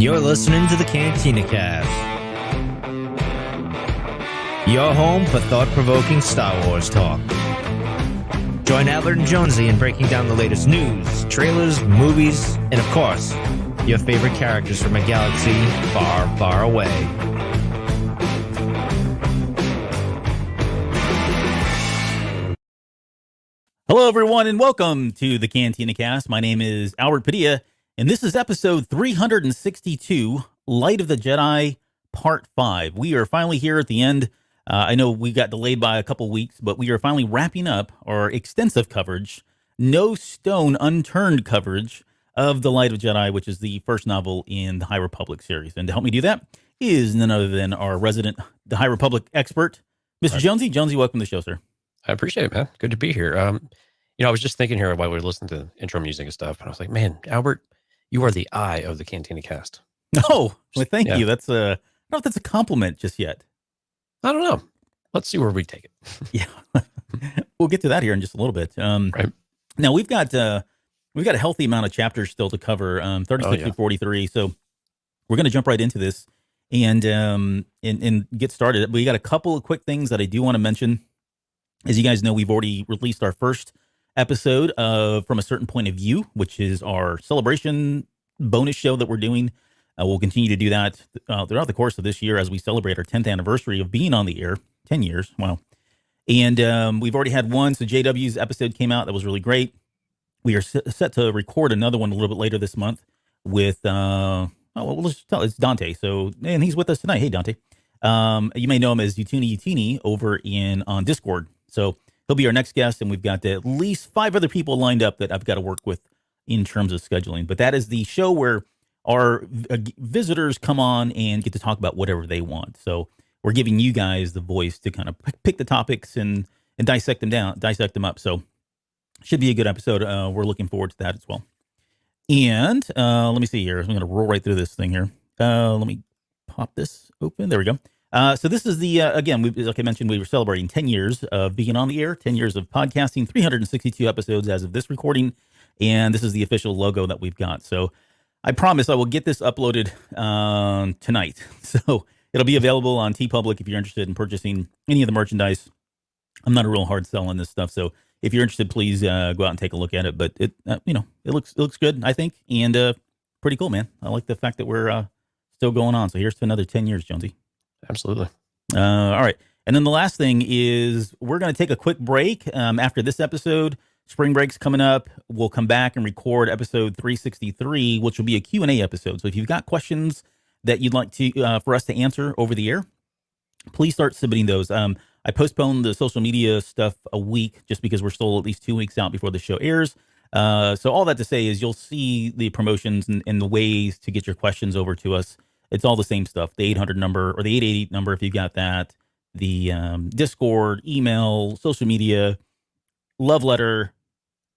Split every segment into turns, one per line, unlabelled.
You're listening to the Cantina Cast, your home for thought-provoking Star Wars talk. Join Albert and Jonesy in breaking down the latest news, trailers, movies, and of course, your favorite characters from a galaxy far, far away.
Hello, everyone, and welcome to the Cantina Cast. My name is Albert Padilla, and this is episode 362, Light of the Jedi, Part 5. We are finally here at the end. I know we got delayed by a couple weeks, but we are finally wrapping up our extensive coverage, no stone unturned coverage of The Light of Jedi, which is the first novel in the High Republic series. And to help me do that is none other than our resident The High Republic expert, Mr. Jonesy. Jonesy, welcome to the show, sir.
I appreciate it, man. Good to be here. I was just thinking here while we were listening to intro music and stuff, and I was like, man, Albert, you are the eye of the Cantina Cast.
Oh, well, thank you. That's I don't know if that's a compliment just yet.
I don't know. Let's see where we take it.
Yeah, we'll get to that here in just a little bit.
Right.
Now we've got a healthy amount of chapters still to cover, 36 to 43. So we're going to jump right into this and get started. We got a couple of quick things that I do want to mention. As you guys know, we've already released our first episode of From a Certain Point of View, which is our celebration bonus show that we're doing. We'll continue to do that throughout the course of this year as we celebrate our 10th anniversary of being on the air. 10 years. Wow. And we've already had one. So JW's episode came out. That was really great. We are set to record another one a little bit later this month with, let's just tell it's Dante. So, and he's with us tonight. Hey, Dante. You may know him as Utini over on Discord. So he'll be our next guest, and we've got at least 5 other people lined up that I've got to work with in terms of scheduling. But that is the show where our visitors come on and get to talk about whatever they want. So we're giving you guys the voice to kind of pick the topics and dissect them up. So should be a good episode. We're looking forward to that as well. And let me see here. I'm going to roll right through this thing here. Let me pop this open. There we go. So this is the, again, like I mentioned, we were celebrating 10 years of being on the air, 10 years of podcasting, 362 episodes as of this recording. And this is the official logo that we've got. So I promise I will get this uploaded tonight. So it'll be available on TeePublic if you're interested in purchasing any of the merchandise. I'm not a real hard sell on this stuff. So if you're interested, please go out and take a look at it. But it looks good, I think. And pretty cool, man. I like the fact that we're still going on. So here's to another 10 years, Jonesy.
Absolutely.
All right. And then the last thing is we're going to take a quick break after this episode. Spring break's coming up. We'll come back and record episode 363, which will be a Q&A episode. So if you've got questions that you'd like to for us to answer over the air, please start submitting those. I postponed the social media stuff a week just because we're still at least 2 weeks out before the show airs. So all that to say is you'll see the promotions and the ways to get your questions over to us. It's all the same stuff, the 800 number or the 888 number if you've got that, the Discord, email, social media, love letter,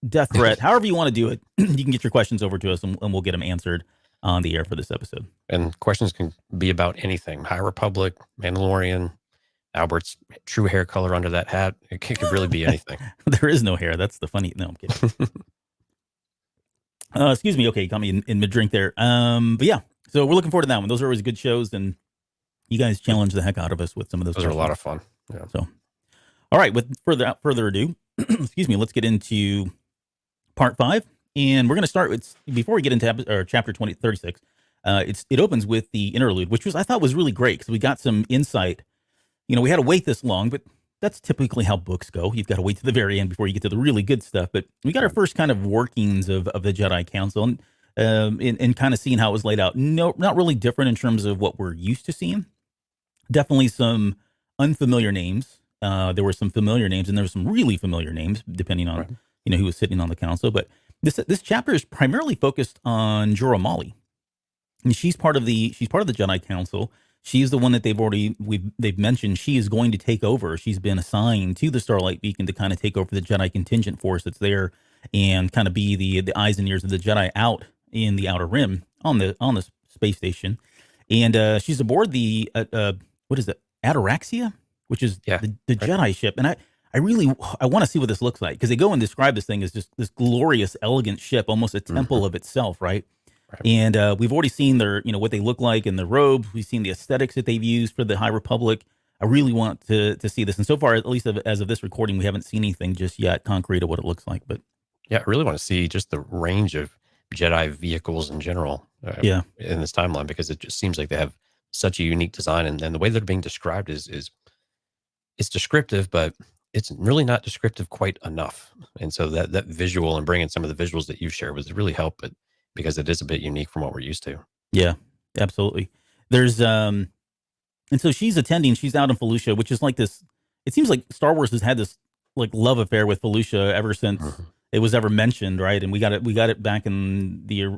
death threat, however you want to do it. You can get your questions over to us and we'll get them answered on the air for this episode.
And questions can be about anything. High Republic, Mandalorian, Albert's true hair color under that hat. It could really be anything.
There is no hair. That's the funny. No, I'm kidding. Excuse me. Okay, you got me in mid-drink there. But yeah, so we're looking forward to that one. Those are always good shows, and you guys challenge the heck out of us with some of those.
Those are a lot of fun.
Yeah. So, all right, without further ado, excuse me, let's get into part 5. And we're going to start with, before we get into chapter 36, it opens with the interlude, which I thought was really great because we got some insight. You know, we had to wait this long, but that's typically how books go. You've got to wait to the very end before you get to the really good stuff. But we got our first kind of workings of the Jedi Council and kind of seeing how it was laid out. No, not really different in terms of what we're used to seeing. Definitely some unfamiliar names. There were some familiar names, and there were some really familiar names, depending on who was sitting on the council. But this chapter is primarily focused on Jorah Mali, and she's part of the Jedi Council. She's the one that they've mentioned she is going to take over. She's been assigned to the Starlight Beacon to kind of take over the Jedi contingent force that's there and kind of be the eyes and ears of the Jedi out in the Outer Rim on the space station. And she's aboard the what is it, Ataraxia, which is the Jedi ship. And I want to see what this looks like, because they go and describe this thing as just this glorious, elegant ship, almost a temple of itself, right?
Right.
And we've already seen their, what they look like in the robes. We've seen the aesthetics that they've used for the High Republic. I really want to see this. And so far, at least as of this recording, we haven't seen anything just yet concrete of what it looks like. But
yeah, I really want to see just the range of Jedi vehicles in general in this timeline, because it just seems like they have such a unique design, and the way they're being described is it's descriptive, but it's really not descriptive quite enough. And so that visual and bringing some of the visuals that you shared was really help, but because it is a bit unique from what we're used to.
Yeah, absolutely. There's and so she's out in Felucia, which is like this. It seems like Star Wars has had this like love affair with Felucia ever since it was ever mentioned, right? And we got it back in the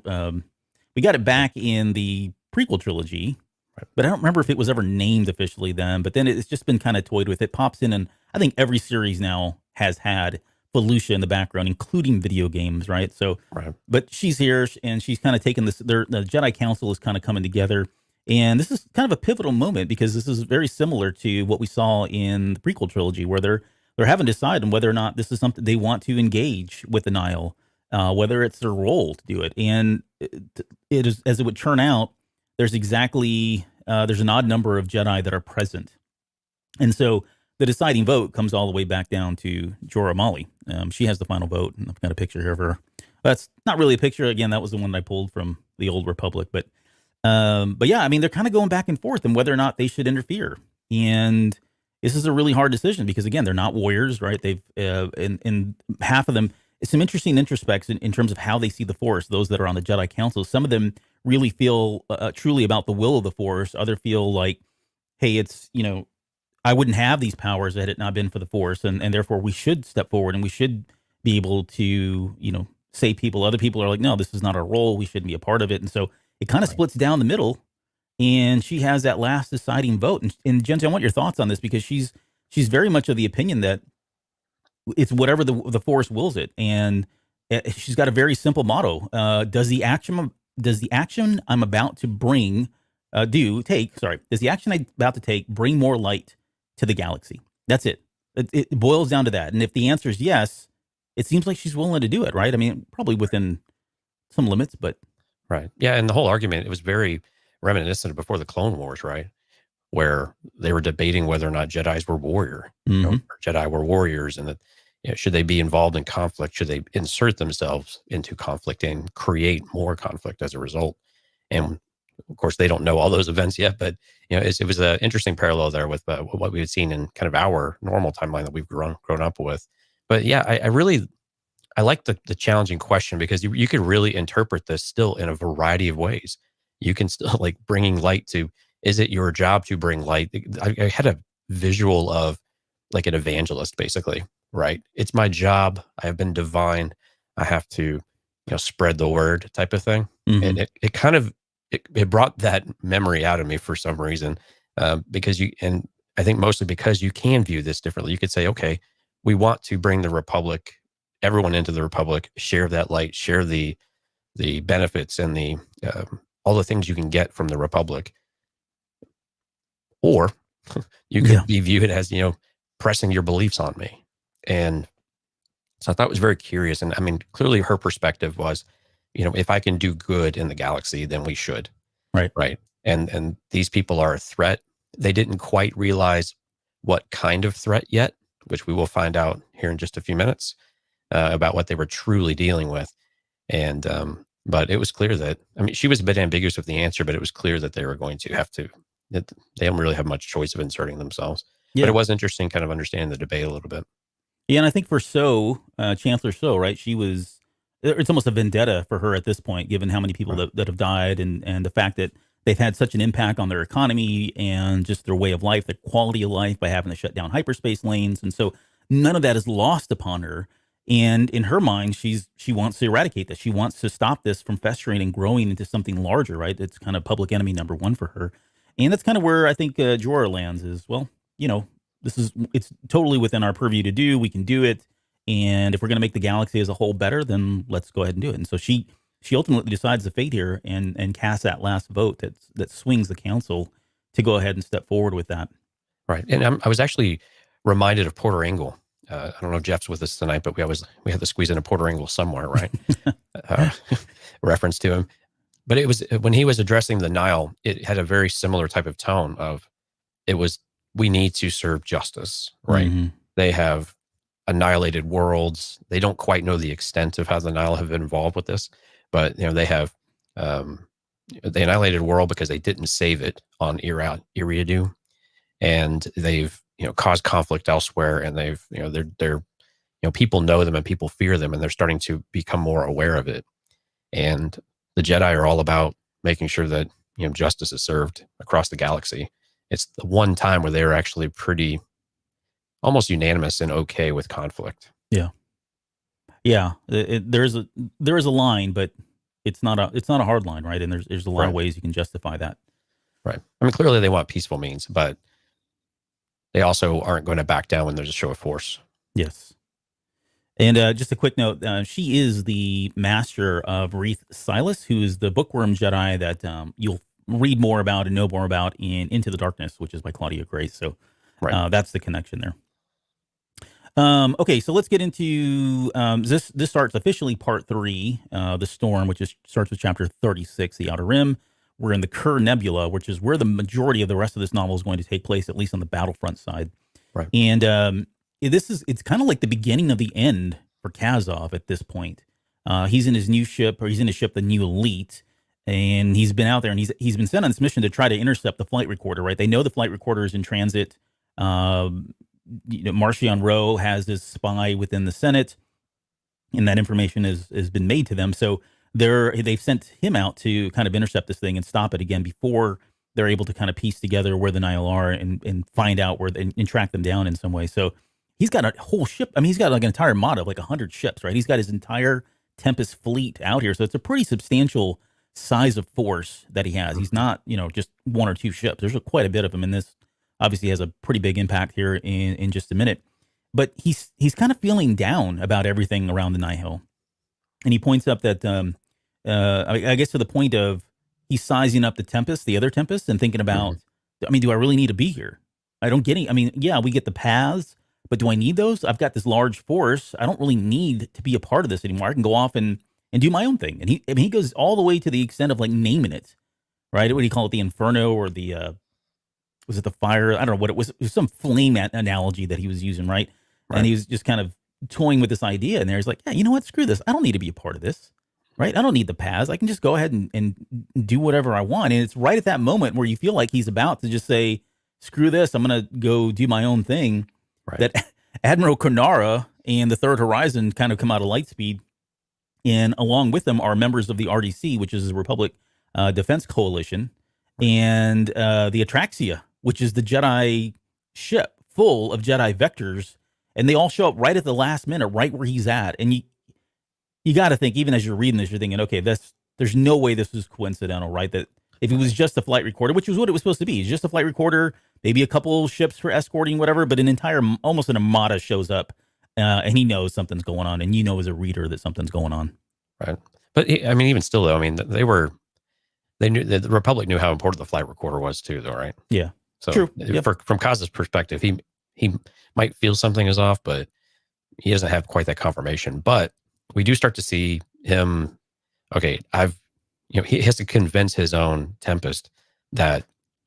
prequel trilogy.
Right.
But I don't remember if it was ever named officially then. But then it's just been kind of toyed with. It pops in, and I think every series now has had Felucia in the background, including video games, right? So, but she's here, and she's kind of taken this. The Jedi Council is kind of coming together, and this is kind of a pivotal moment because this is very similar to what we saw in the prequel trilogy, where they're having to decide on whether or not this is something they want to engage with the Nihil, whether it's their role to do it. And it is, as it would turn out, there's an odd number of Jedi that are present. And so the deciding vote comes all the way back down to Jorah Mali. She has the final vote, and I've got a picture here of her. That's not really a picture. Again, that was the one that I pulled from the Old Republic. But yeah, I mean, they're kind of going back and forth on whether or not they should interfere. And this is a really hard decision because, again, they're not warriors, right? They've, in half of them, it's some interesting introspects in terms of how they see the Force, those that are on the Jedi Council. Some of them really feel truly about the will of the Force. Others feel like, hey, it's, I wouldn't have these powers had it not been for the Force, and therefore we should step forward and we should be able to, save people. Other people are like, no, this is not our role. We shouldn't be a part of it. And so it kind of splits down the middle, and she has that last deciding vote. And Jensen, I want your thoughts on this because she's very much of the opinion that it's whatever the Force wills it. And she's got a very simple motto. Does the action I'm about to bring does the action I'm about to take bring more light to the galaxy? That's it. It boils down to that. And if the answer is yes, it seems like she's willing to do it, right? I mean, probably within some limits, but.
Right. Yeah. And the whole argument, it was very reminiscent of before the Clone Wars, right? Where they were debating whether or not Jedis were or Jedi were warriors, and that should they be involved in conflict? Should they insert themselves into conflict and create more conflict as a result? And of course, they don't know all those events yet, but it was an interesting parallel there with what we had seen in kind of our normal timeline that we've grown up with. But yeah, I like the challenging question because you could really interpret this still in a variety of ways. You can still like bringing light to, is it your job to bring light? I had a visual of like an evangelist, basically, right? It's my job. I have been divine. I have to, spread the word type of thing. And it kind of, it brought that memory out of me for some reason, because and I think mostly because you can view this differently. You could say, okay, we want to bring the Republic, everyone into the Republic, share that light, share the benefits and the all the things you can get from the Republic. Or you could be viewed as, pressing your beliefs on me. And so I thought it was very curious. And I mean, clearly her perspective was, if I can do good in the galaxy, then we should. Right. And these people are a threat. They didn't quite realize what kind of threat yet, which we will find out here in just a few minutes about what they were truly dealing with. And, but it was clear that, she was a bit ambiguous with the answer, but it was clear that they were going to have to, that they don't really have much choice of inserting themselves. Yeah. But it was interesting kind of understanding the debate a little bit.
Yeah, and I think for Soule, Chancellor Soule, right, it's almost a vendetta for her at this point, given how many people that have died and the fact that they've had such an impact on their economy and just their way of life, their quality of life by having to shut down hyperspace lanes. And so none of that is lost upon her. And in her mind, she wants to eradicate this. She wants to stop this from festering and growing into something larger, right? It's kind of public enemy number one for her. And that's kind of where I think Jorah lands is, well, it's totally within our purview to do. We can do it. And if we're going to make the galaxy as a whole better, then let's go ahead and do it. And so she ultimately decides the fate here and casts that last vote that swings the council to go ahead and step forward with that.
Right. And I was actually reminded of Porter Engle. I don't know if Jeff's with us tonight, but we had to squeeze in a Porter Engle somewhere, right? Reference to him. But it was when he was addressing the Nile, it had a very similar type of tone of we need to serve justice, right?
Mm-hmm.
They have annihilated worlds. They don't quite know the extent of how the Nile have been involved with this, but they have they annihilated a world because they didn't save it on Eriadu, and they've caused conflict elsewhere, and they've they're people know them and people fear them, and they're starting to become more aware of it. And the Jedi are all about making sure that justice is served across the galaxy. It's the one time where they're actually pretty almost unanimous and okay with conflict.
Yeah. There is a line, but it's not a hard line, right? And there's a lot of ways you can justify that.
Right. I mean, clearly they want peaceful means, but they also aren't going to back down when there's a show of force.
Yes. And just a quick note, she is the master of Reath Silas, who is the bookworm Jedi that you'll read more about and know more about in Into the Darkness, which is by Claudia Grace. So that's the connection there. Okay, so let's get into this. This starts officially part 3, The Storm, which starts with chapter 36, The Outer Rim. We're in the Kerr Nebula, which is where the majority of the rest of this novel is going to take place, at least on the battlefront side.
Right.
And it's kind of like the beginning of the end for Kazov at this point. He's in his new ship, or he's in his ship, the New Elite, and he's been out there, and he's been sent on this mission to try to intercept the flight recorder. Right? They know the flight recorder is in transit. Marcion Rowe has this spy within the Senate, and that information has been made to them. So they've sent him out to kind of intercept this thing and stop it again before they're able to kind of piece together where the Nile are and find out where and track them down in some way. So he's got a whole ship. I mean, he's got like an entire mod of like 100 ships, right? He's got his entire Tempest fleet out here. So it's a pretty substantial size of force that he has. He's not, just 1 or 2 ships. There's quite a bit of them in this. Obviously has a pretty big impact here in just a minute. But he's kind of feeling down about everything around the Nihil. And he points up that, I guess to the point of he's sizing up the other Tempest, and thinking about, I mean, do I really need to be here? I don't get any. I mean, yeah, we get the paths, but do I need those? I've got this large force. I don't really need to be a part of this anymore. I can go off and do my own thing. And he goes all the way to the extent of like naming it, right? What do you call it? The Inferno, or the, was it the fire? I don't know what it was. It was some flame analogy that he was using, right? And he was just kind of toying with this idea. And he's like, yeah, you know what? Screw this. I don't need to be a part of this, right? I don't need the paths. I can just go ahead and do whatever I want. And it's right at that moment where you feel like he's about to just say, screw this. I'm going to go do my own thing. Right. That Admiral Konara and the Third Horizon kind of come out of Lightspeed. And along with them are members of the RDC, which is the Republic Defense Coalition, and the Atraxia, which is the Jedi ship full of Jedi vectors, and they all show up right at the last minute, right where he's at. And you got to think, even as you're reading this, you're thinking, okay, there's no way this is coincidental, right? That if it was just a flight recorder, which was what it was supposed to be, it's just a flight recorder, maybe a couple ships for escorting, whatever, but almost an armada shows up, and he knows something's going on, and as a reader that something's going on.
Right. But I mean, even still, though, I mean, they knew the Republic knew how important the flight recorder was too, though, right?
Yeah.
So
true.
From Kaz's perspective, he might feel something is off, but he doesn't have quite that confirmation. But we do start to see him. Okay, he has to convince his own Tempest that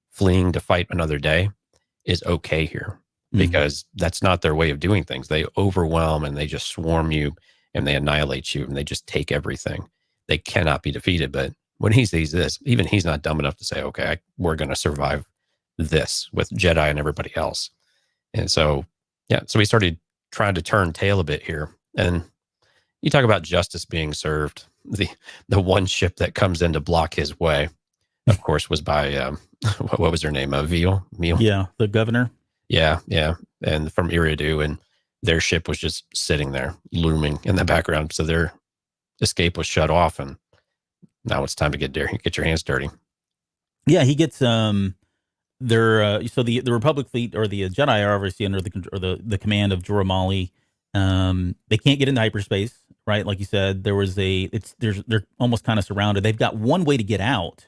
fleeing to fight another day is okay here, because that's not their way of doing things. They overwhelm and they just swarm you and they annihilate you and they just take everything. They cannot be defeated. But when he sees this, even he's not dumb enough to say, okay, we're going to survive this with Jedi and everybody else. And so, so we started trying to turn tail a bit here. And you talk about justice being served. The one ship that comes in to block his way, of course, was by, what was her name? Meal?
Yeah, the governor.
Yeah. And from Eriadu, and their ship was just sitting there, looming in the background. So their escape was shut off, and now it's time to get your hands dirty.
Yeah, he gets so the Republic fleet, or the Jedi, are obviously under the command of Jorah Mali. They can't get into hyperspace, right? Like you said, they're almost kind of surrounded. They've got one way to get out,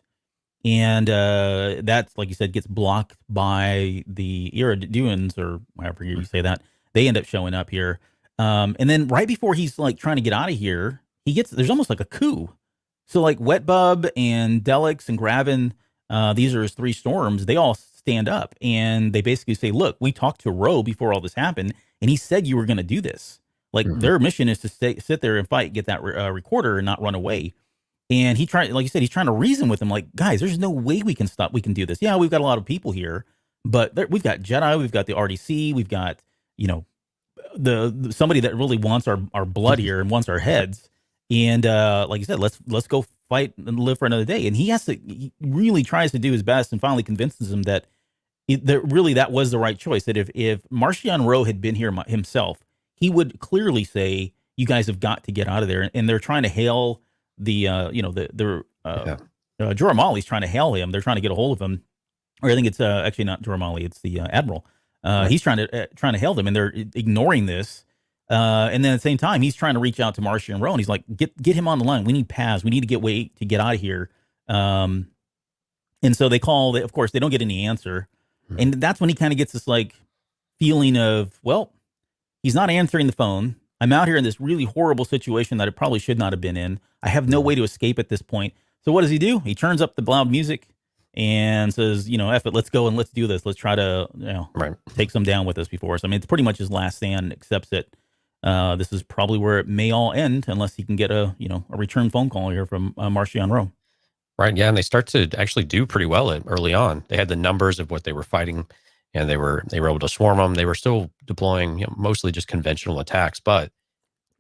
and that's, like you said, gets blocked by the Iraduans, or however you say that. They end up showing up here, and then right before he's like trying to get out of here, there's almost like a coup. So like Wet Bub and Delix and Gravin, these are his three storms. They all stand up and they basically say, look, we talked to Ro before all this happened, and he said you were going to do this. Like their mission is to sit there and fight, get that recorder and not run away. And he tried, like you said, he's trying to reason with them, like, guys, there's no way we can do this. Yeah, we've got a lot of people here, but we've got Jedi, we've got the RDC, we've got, the somebody that really wants our blood here and wants our heads. And like you said, let's go fight and live for another day. And he really tries to do his best and finally convinces them that that was the right choice. That if Marchion Ro had been here himself, he would clearly say, you guys have got to get out of there. And they're trying to hail Jorah Mali's trying to hail him. They're trying to get a hold of him. Or I think it's actually not Jorah Mali, it's the Admiral. He's trying to hail them, and they're ignoring this. And then at the same time, he's trying to reach out to Marcia and Ro, and he's like, get him on the line. We need paths. We need to get out of here. And so of course, they don't get any answer. And that's when he kind of gets this like feeling of, well, he's not answering the phone. I'm out here in this really horrible situation that I probably should not have been in. I have no way to escape at this point. So what does he do? He turns up the loud music and says, F it, let's go and let's do this. Let's try to, take some down with us before us. I mean, it's pretty much his last stand, except that this is probably where it may all end unless he can get a return phone call here from Marchion Ro.
Right. Yeah. And they start to actually do pretty well early on. They had the numbers of what they were fighting, and they were able to swarm them. They were still deploying mostly just conventional attacks, but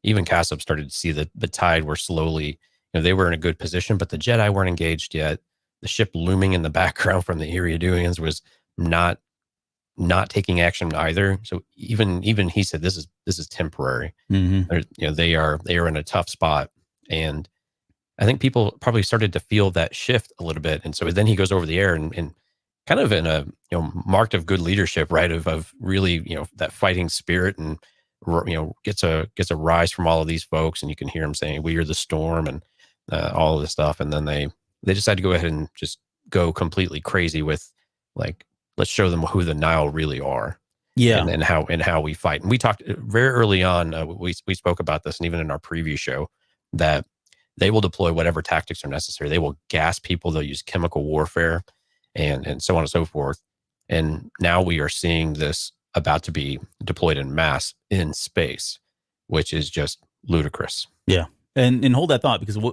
even Kassup started to see that the tide were slowly, they were in a good position, but the Jedi weren't engaged yet. The ship looming in the background from the Iriaduans was not taking action either. So even he said, this is temporary. Mm-hmm. They are in a tough spot. And I think people probably started to feel that shift a little bit. And so then he goes over the air and kind of in a, marked of good leadership, right? Of really, that fighting spirit, and, gets a rise from all of these folks. And you can hear him saying, we are the storm, and all of this stuff. And then they decide to go ahead and just go completely crazy with, like, let's show them who the Nile really are.
Yeah.
And how we fight. And we talked very early on, we spoke about this, and even in our preview show, that they will deploy whatever tactics are necessary. They will gas people. They'll use chemical warfare and so on and so forth. And now we are seeing this about to be deployed in mass in space, which is just ludicrous.
Yeah. And hold that thought, because we'll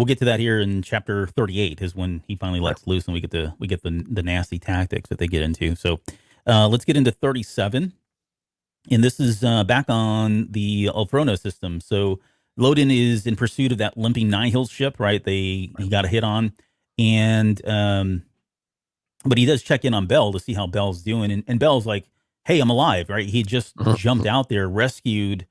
get to that here in chapter 38 is when he finally lets loose, and we get the nasty tactics that they get into. So let's get into 37. And this is back on the Alfrono system. So Loden is in pursuit of that limping Nihil ship, right? He got a hit on, and but he does check in on Bell to see how Bell's doing, and Bell's like, "Hey, I'm alive," right? He just jumped out there, rescued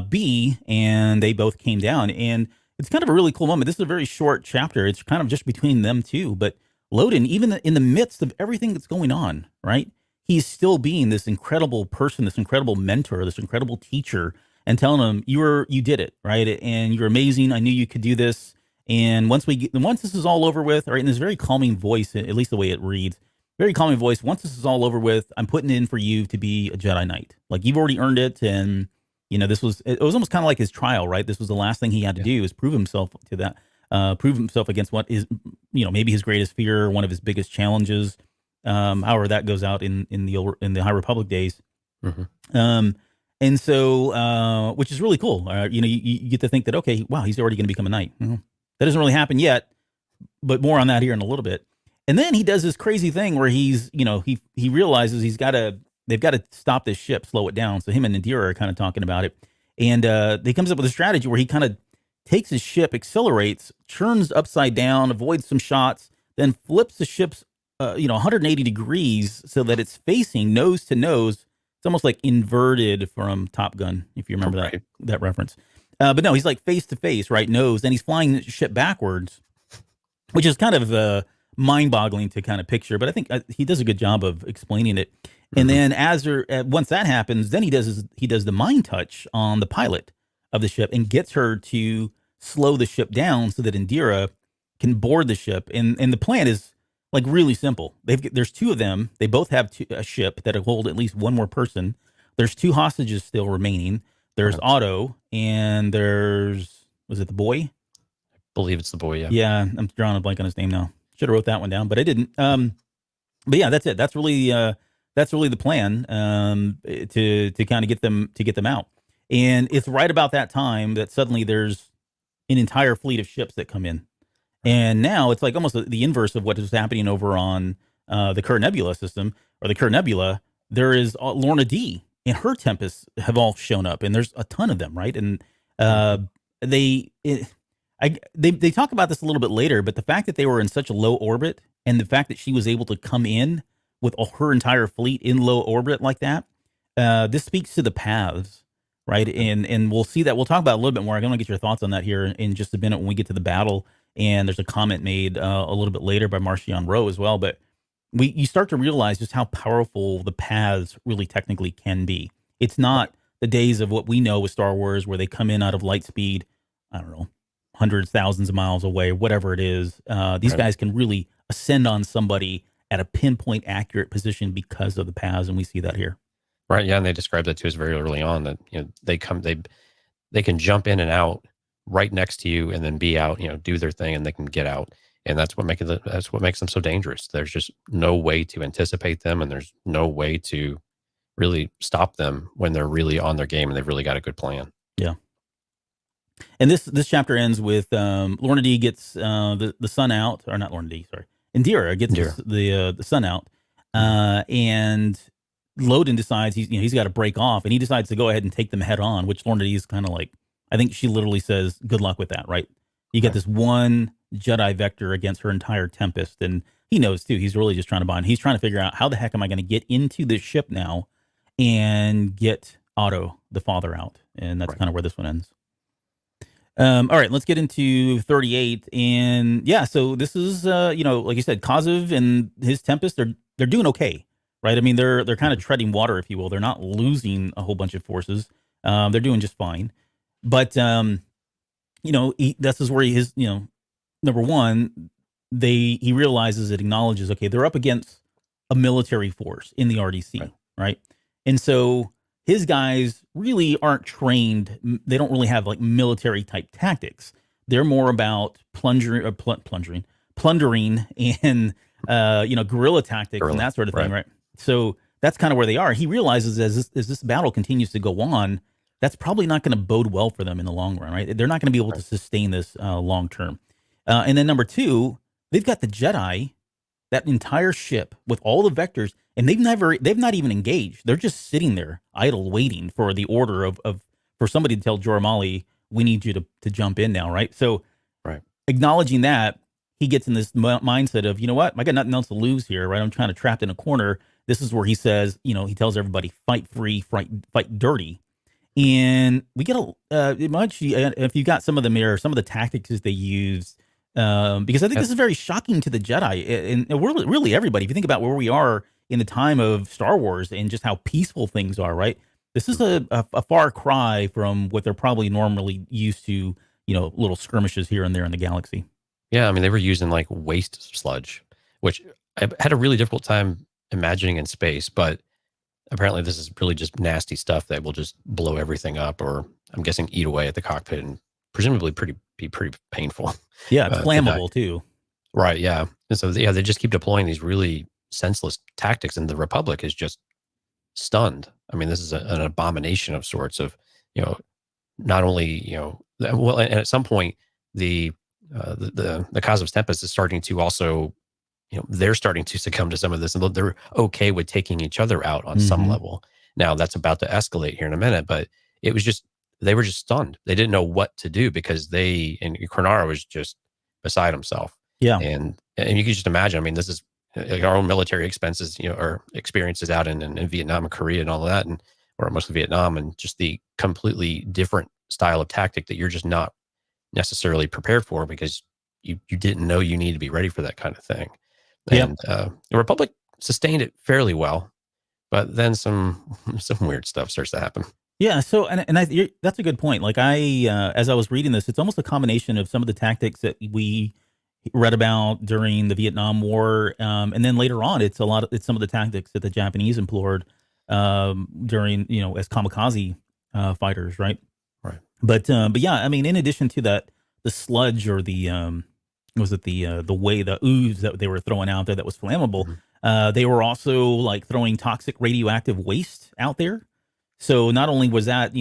B, and they both came down, and it's kind of a really cool moment. This is a very short chapter. It's kind of just between them two, but Loden, even in the midst of everything that's going on, right? He's still being this incredible person, this incredible mentor, this incredible teacher, and telling him, you did it, right? And you're amazing. I knew you could do this. And once this is all over with, right, in this very calming voice, at least the way it reads, very calming voice, once this is all over with, I'm putting in for you to be a Jedi Knight. Like, you've already earned it. And, it was almost kind of like his trial, right? This was the last thing he had to do, is prove himself against what is, maybe his greatest fear, one of his biggest challenges. However that goes out in the High Republic days. Mm-hmm. And so, which is really cool. You get to think that, okay, wow, he's already going to become a knight. Mm-hmm. That doesn't really happen yet, but more on that here in a little bit. And then he does this crazy thing where he's, he realizes they've got to stop this ship, slow it down. So him and Nadira are kind of talking about it. And he comes up with a strategy where he kind of takes his ship, accelerates, turns upside down, avoids some shots, then flips the ship's 180 degrees so that it's facing nose to nose. It's almost like inverted from Top Gun, if you remember that reference. But no, he's like face to face, right? Nose. And he's flying the ship backwards, which is kind of mind-boggling to kind of picture. But I think he does a good job of explaining it. And then once that happens, then he does the mind touch on the pilot of the ship and gets her to slow the ship down so that Indira can board the ship. And the plan is like really simple. There's two of them. They both have a ship that'll hold at least one more person. There's two hostages still remaining. There's Otto, and was it the boy?
believe it's the boy. Yeah.
Yeah, I'm drawing a blank on his name now. Should have wrote that one down, but I didn't. But yeah, that's it. That's really the plan, to kind of get them out. And it's right about that time that suddenly there's an entire fleet of ships that come in. And now it's like almost the inverse of what is happening over on the Kerr Nebula system, or the Kerr Nebula. There is Lorna D and her Tempests have all shown up, and there's a ton of them, right? And they talk about this a little bit later, but the fact that they were in such a low orbit, and the fact that she was able to come in with her entire fleet in low orbit like that, this speaks to the paths, right? And we'll see that. We'll talk about it a little bit more. I'm going to get your thoughts on that here in just a minute when we get to the battle. And there's a comment made a little bit later by Marcion Rowe as well. But you start to realize just how powerful the paths really technically can be. It's not the days of what we know with Star Wars where they come in out of light speed, I don't know, hundreds, thousands of miles away, whatever it is. These guys can really ascend on somebody at a pinpoint accurate position because of the paths, and we see that here.
Right, yeah, and they described that to us very early on, that they can jump in and out right next to you and then be out, do their thing, and they can get out. And that's what makes them so dangerous. There's just no way to anticipate them, and there's no way to really stop them when they're really on their game and they've really got a good plan.
Yeah. And this chapter ends with Lorna D gets the sun out, or not Lorna D, sorry. Indira gets the sun out, and Loden decides he's got to break off, and he decides to go ahead and take them head on, which Lorna D is kind of like, I think she literally says, good luck with that, right? You get this one Jedi vector against her entire Tempest, and he knows too, he's really just trying to bond. He's trying to figure out, how the heck am I going to get into this ship now and get Otto, the father, out? And that's kind of where this one ends. All right, let's get into 38. And yeah, so this is, like you said, Kazuv and his Tempest, they're doing okay, right? I mean, they're kind of treading water, if you will. They're not losing a whole bunch of forces. They're doing just fine. But, this is where he is, number one, he realizes, it acknowledges, okay, they're up against a military force in the RDC, right? And so his guys really aren't trained. They don't really have like military type tactics. They're more about plundering and, guerrilla tactics and that sort of thing, right? So that's kind of where they are. He realizes as this battle continues to go on, that's probably not going to bode well for them in the long run, right? They're not going to be able to sustain this long term. And then number two, they've got the Jedi, that entire ship with all the vectors, and they've not even engaged. They're just sitting there idle, waiting for the order for somebody to tell Joramali, we need you to jump in now, right? So acknowledging that, he gets in this mindset of, you know what, I got nothing else to lose here, right? I'm kind of trapped in a corner. This is where he says, he tells everybody, fight free, fight dirty. And we get if you got some of them here, some of the tactics they use, because I think this is very shocking to the Jedi and really everybody. If you think about where we are in the time of Star Wars and just how peaceful things are, right? This is a far cry from what they're probably normally used to, little skirmishes here and there in the galaxy.
Yeah, I mean, they were using like waste sludge, which I had a really difficult time imagining in space, but apparently this is really just nasty stuff that will just blow everything up, or I'm guessing eat away at the cockpit, and presumably be pretty painful.
Yeah, it's flammable too.
Right, yeah. And so, they just keep deploying these really senseless tactics, and the Republic is just stunned. I mean, this is an abomination of sorts of, not only, well, and at some point, the Kazov's Tempest is starting to also, they're starting to succumb to some of this, and they're okay with taking each other out on some level. Now that's about to escalate here in a minute, but it was just, they were just stunned. They didn't know what to do because and Cornara was just beside himself. Yeah. And you can just imagine, I mean, this is like our own military expenses, or experiences out in Vietnam and Korea and all of that, or mostly Vietnam, and just the completely different style of tactic that you're just not necessarily prepared for because you didn't know you need to be ready for that kind of thing. And the Republic sustained it fairly well, but then some weird stuff starts to happen.
Yeah. So, that's a good point. Like as I was reading this, it's almost a combination of some of the tactics that we read about during the Vietnam War, and then later on, it's some of the tactics that the Japanese employed during, as kamikaze fighters, right?
Right.
But yeah, I mean, in addition to that sludge or the ooze that they were throwing out there that was flammable. They were also like throwing toxic radioactive waste out there. So not only was that,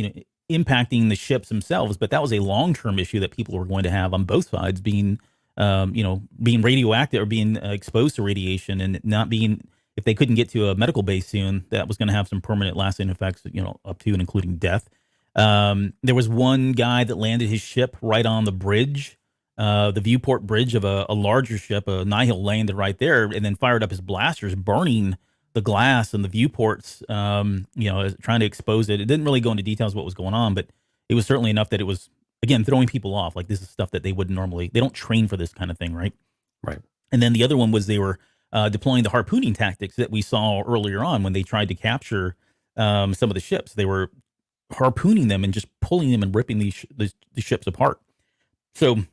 impacting the ships themselves, but that was a long-term issue that people were going to have on both sides, being radioactive or being exposed to radiation, and not being, if they couldn't get to a medical base soon, that was going to have some permanent lasting effects, up to and including death. There was one guy that landed his ship right on the bridge, the viewport bridge of a larger ship, a Nihil, landed right there and then fired up his blasters, burning the glass and the viewports, trying to expose it. It didn't really go into details what was going on, but it was certainly enough that it was, again, throwing people off. Like, this is stuff that they wouldn't normally, they don't train for this kind of thing, right?
Right.
And then the other one was they were deploying the harpooning tactics that we saw earlier on when they tried to capture some of the ships. They were harpooning them and just pulling them and ripping the ships apart. So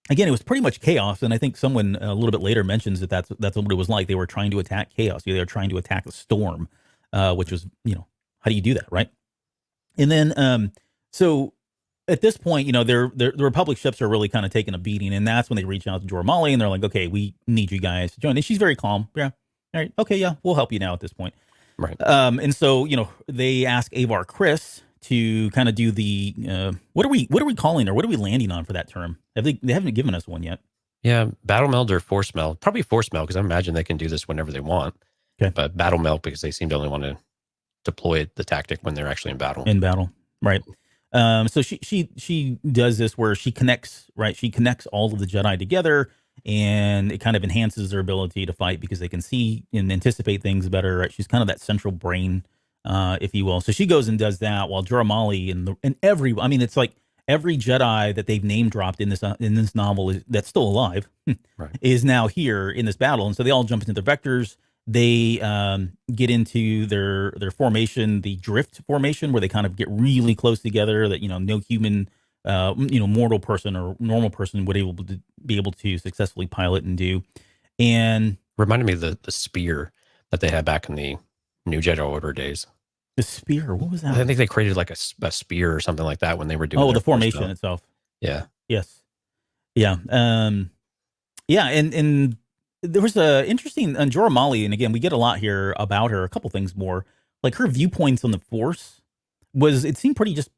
again, it was pretty much chaos, and I think someone a little bit later mentions that that's what it was like. They were trying to attack chaos. They were trying to attack a storm, which was, how do you do that, right? And then, so at this point, the Republic ships are really kind of taking a beating, and that's when they reach out to Jor-Mali, and they're like, okay, we need you guys to join. And she's very calm. Yeah, all right, okay, yeah, we'll help you now at this point.
Right.
And so, they ask Avar Kriss to kind of do the what are we calling, or what are we landing on for that term? They haven't given us one yet.
Yeah, battle meld or force meld. Probably force meld, because I imagine they can do this whenever they want.
Okay.
But battle meld, because they seem to only want to deploy the tactic when they're actually in battle.
Right. So she does this where she connects all of the Jedi together, and it kind of enhances their ability to fight because they can see and anticipate things better. Right? She's kind of that central brain, if you will. So she goes and does that, while Jor-Mali it's like every Jedi that they've name dropped in this novel that's still alive
right.
is now here in this battle, and so they all jump into their vectors. They get into their formation, the drift formation, where they kind of get really close together that no human, mortal person or normal person would be able to successfully pilot and do. And
reminded me of the spear that they had back in the New Jedi Order days.
The spear, what was that?
I think they created like a spear or something like that when they were doing.
Oh, the formation itself.
Yeah.
Yes. Yeah. Yeah. And there was a interesting on Jor-Mali, and again, we get a lot here about her. A couple things more, like her viewpoints on the Force it seemed pretty just,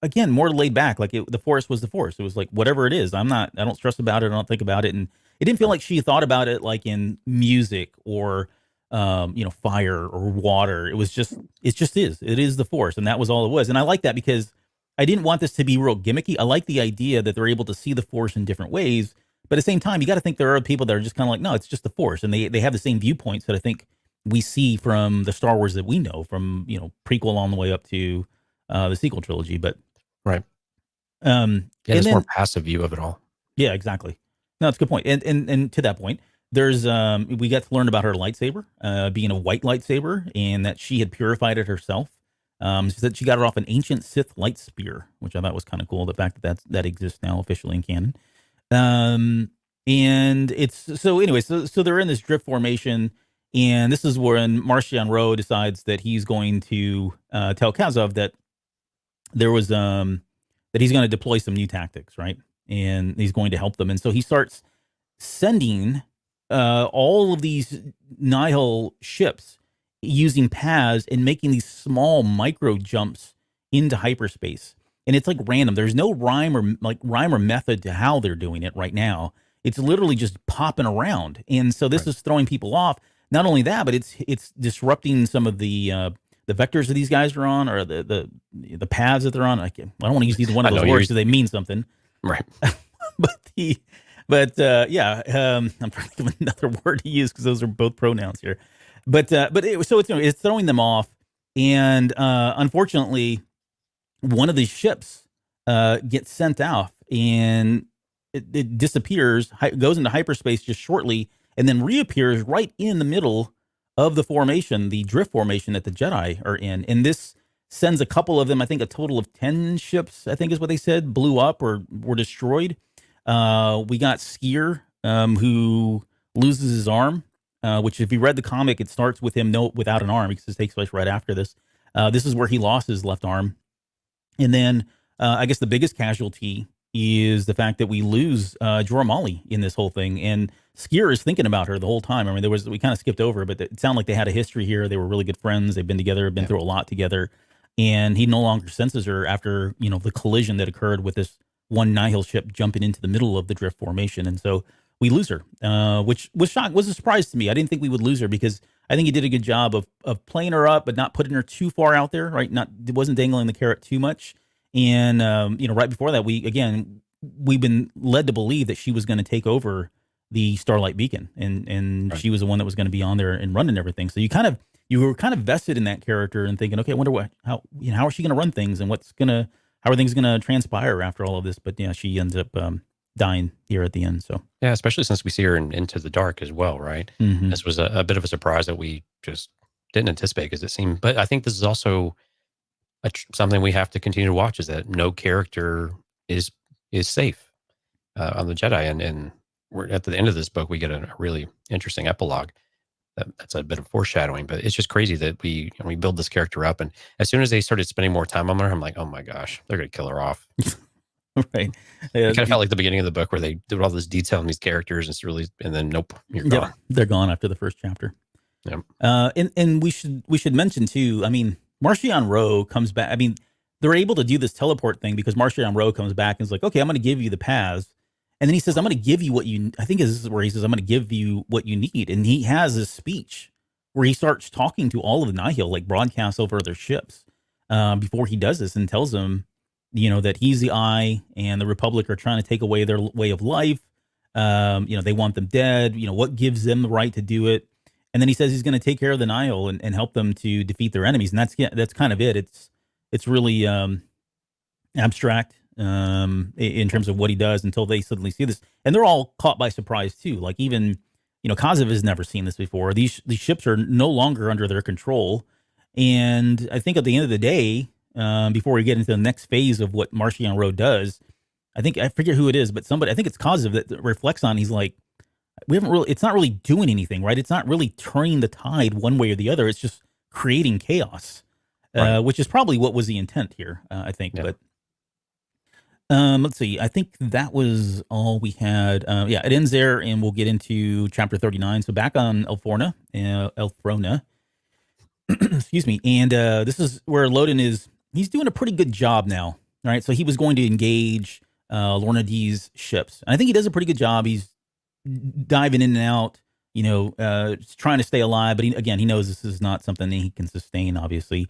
again, more laid back. Like the Force was the Force. It was like, whatever it is, I don't stress about it. I don't think about it. And it didn't feel like she thought about it like in music or, fire or water. It is the Force. And that was all it was. And I like that because I didn't want this to be real gimmicky. I like the idea that they're able to see the Force in different ways. But at the same time, you got to think there are people that are just kind of like, no, it's just the Force. And they have the same viewpoints that I think we see from the Star Wars that we know, from, prequel all the way up to the sequel trilogy. But
right. It's more passive view of it all.
Yeah, exactly. No, it's a good point. And to that point, there's we got to learn about her lightsaber, being a white lightsaber, and that she had purified it herself. She said she got it off an ancient Sith light spear, which I thought was kind of cool. The fact that exists now officially in canon. And it's so anyway, so they're in this drift formation, and this is when Marchion Ro decides that he's going to tell Kazov that there was that he's going to deploy some new tactics, right? And he's going to help them. And so he starts sending all of these Nihil ships using paths and making these small micro jumps into hyperspace. And it's like random. There's no rhyme or method to how they're doing it right now. It's literally just popping around. And so this is throwing people off. Not only that, but it's disrupting some of the vectors that these guys are on, or the paths that they're on. I don't want to use either one of those words because they mean something.
Right.
I'm trying to think of another word to use because those are both pronouns here. It's throwing them off, and unfortunately, one of these ships gets sent off, and it disappears, goes into hyperspace just shortly, and then reappears right in the middle of the formation, the drift formation that the Jedi are in. And this sends a couple of them, I think a total of 10 ships, I think is what they said, blew up or were destroyed. We got Skier, who loses his arm, which if you read the comic, it starts with him without an arm because it takes place right after this. This is where he lost his left arm. And then I guess the biggest casualty is the fact that we lose Jorah Molly in this whole thing, and Skier is thinking about her the whole time. I mean, we kind of skipped over, but it sounded like they had a history here. They were really good friends. They've been together, been through a lot together, and he no longer senses her after the collision that occurred with this one Nihil ship jumping into the middle of the drift formation, and so we lose her, which was a surprise to me. I didn't think we would lose her because I think he did a good job of playing her up, but not putting her too far out there, right? It wasn't dangling the carrot too much. And right before that, we've been led to believe that she was going to take over the Starlight Beacon, and right. She was the one that was going to be on there and running everything. So you were kind of vested in that character and thinking, okay, I wonder how is she going to run things, and how are things going to transpire after all of this? But yeah, she ends up dying here at the end. So
yeah, especially since we see her in Into the Dark as well, right? Mm-hmm. This was a bit of a surprise that we just didn't anticipate, because it seemed. But I think this is also something we have to continue to watch, is that no character is safe on the Jedi, and we're at the end of this book, we get a really interesting epilogue. That's a bit of foreshadowing, but it's just crazy that we build this character up, and as soon as they started spending more time on her, I'm like, oh my gosh, they're going to kill her off.
Right.
It kind of felt like the beginning of the book where they did all this detail on these characters, and then nope, you're gone.
They're gone after the first chapter.
Yeah.
And we should mention too, I mean, Marchion Ro comes back. I mean, they're able to do this teleport thing because Marchion Ro comes back and is like, okay, I'm going to give you the paths. And then he says, I'm going to give you what you, I think this is where he says, I'm going to give you what you need. And he has this speech where he starts talking to all of the Nihil, like broadcasts over their ships before he does this, and tells them, that he's the Eye and the Republic are trying to take away their way of life. They want them dead. What gives them the right to do it? And then he says he's going to take care of the Nihil and help them to defeat their enemies. And that's kind of it. It's really abstract in terms of what he does until they suddenly see this. And they're all caught by surprise too. Like even, Kazev has never seen this before. These ships are no longer under their control. And I think at the end of the day, before we get into the next phase of what Marchion Ro does, I forget who it is, but somebody, I think it's Kazev that reflects on, he's like, it's not really doing anything, right? It's not really turning the tide one way or the other. It's just creating chaos, right. Which is probably what was the intent here, I think. Yeah. But let's see. I think that was all we had. It ends there, and we'll get into chapter 39. So back on Elthrona, excuse me. And this is where Loden he's doing a pretty good job now. All right. So he was going to engage Lorna D's ships. And I think he does a pretty good job. He's diving in and out, trying to stay alive. But he knows this is not something that he can sustain, obviously.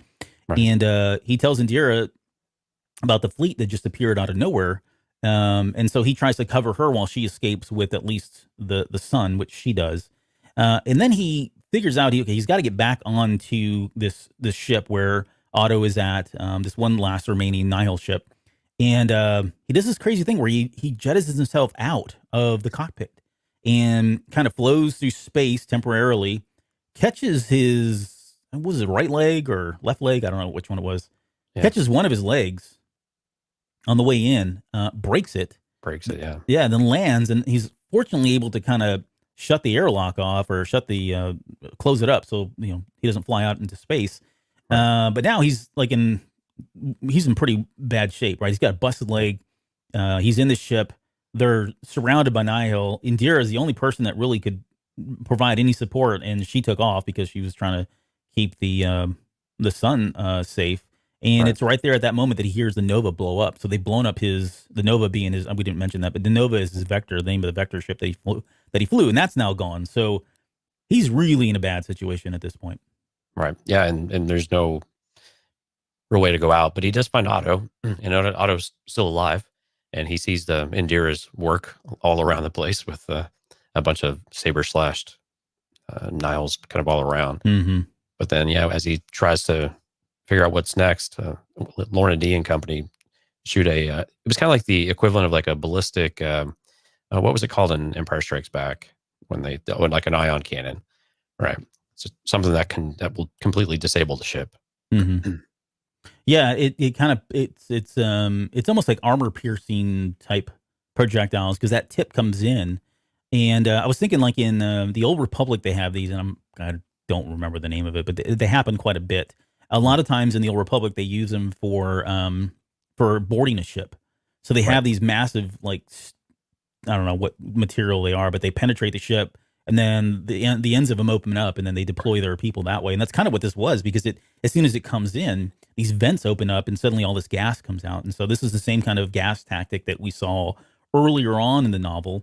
Right. And he tells Indira about the fleet that just appeared out of nowhere. And so he tries to cover her while she escapes with at least the sun, which she does. And then he figures out he's got to get back onto this ship where Otto is at, this one last remaining Nihil ship. And he does this crazy thing where he jettisons himself out of the cockpit and kind of flows through space temporarily, catches was it right leg or left leg? I don't know which one it was. Yeah. Catches one of his legs on the way in, breaks it.
Yeah.
Yeah, then lands, and he's fortunately able to kind of shut the airlock off or close it up so he doesn't fly out into space. Right. But now he's in pretty bad shape, right? He's got a busted leg. He's in the ship. They're surrounded by Nihil. Indira is the only person that really could provide any support, and she took off because she was trying to keep the sun safe. And right. It's right there at that moment that he hears the Nova blow up. So they've blown up the Nova being his, we didn't mention that, but the Nova is his vector, the name of the vector ship that he flew, and that's now gone. So he's really in a bad situation at this point.
Right. Yeah, and there's no real way to go out, but he does find Otto, and Otto's still alive, and he sees the Indira's work all around the place with a bunch of saber-slashed Nihils kind of all around.
Mm-hmm.
But then, as he tries to figure out what's next, Lorna D and company shoot it was kind of like the equivalent of like a ballistic, what was it called in Empire Strikes Back when like an ion cannon, right? It's something that will completely disable the ship.
Mm-hmm. Yeah, it's almost like armor piercing type projectiles because that tip comes in, and I was thinking like in the Old Republic they have these, and I don't remember the name of it, but they happen quite a bit. A lot of times in the Old Republic they use them for boarding a ship. So they have these massive, like, I don't know what material they are, but they penetrate the ship, and then the ends of them open up, and then they deploy their people that way. And that's kind of what this was, because as soon as it comes in, these vents open up, and suddenly all this gas comes out. And so this is the same kind of gas tactic that we saw earlier on in the novel,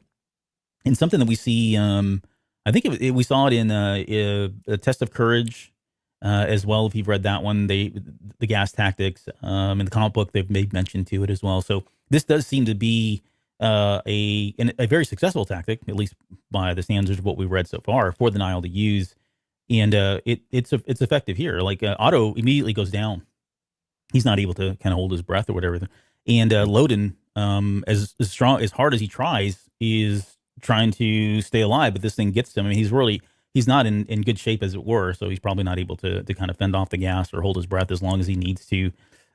and something that we see. I think we saw it in a Test of Courage as well. If you've read that one, the gas tactics in the comic book, they've made mention to it as well. So this does seem to be a very successful tactic, at least by the standards of what we've read so far, for the Nihil to use, and it's effective here. Like Otto immediately goes down; he's not able to kind of hold his breath or whatever, and Loden, as hard as he tries, is trying to stay alive, but this thing gets to him. I mean, he's not in good shape, as it were, so he's probably not able to kind of fend off the gas or hold his breath as long as he needs to.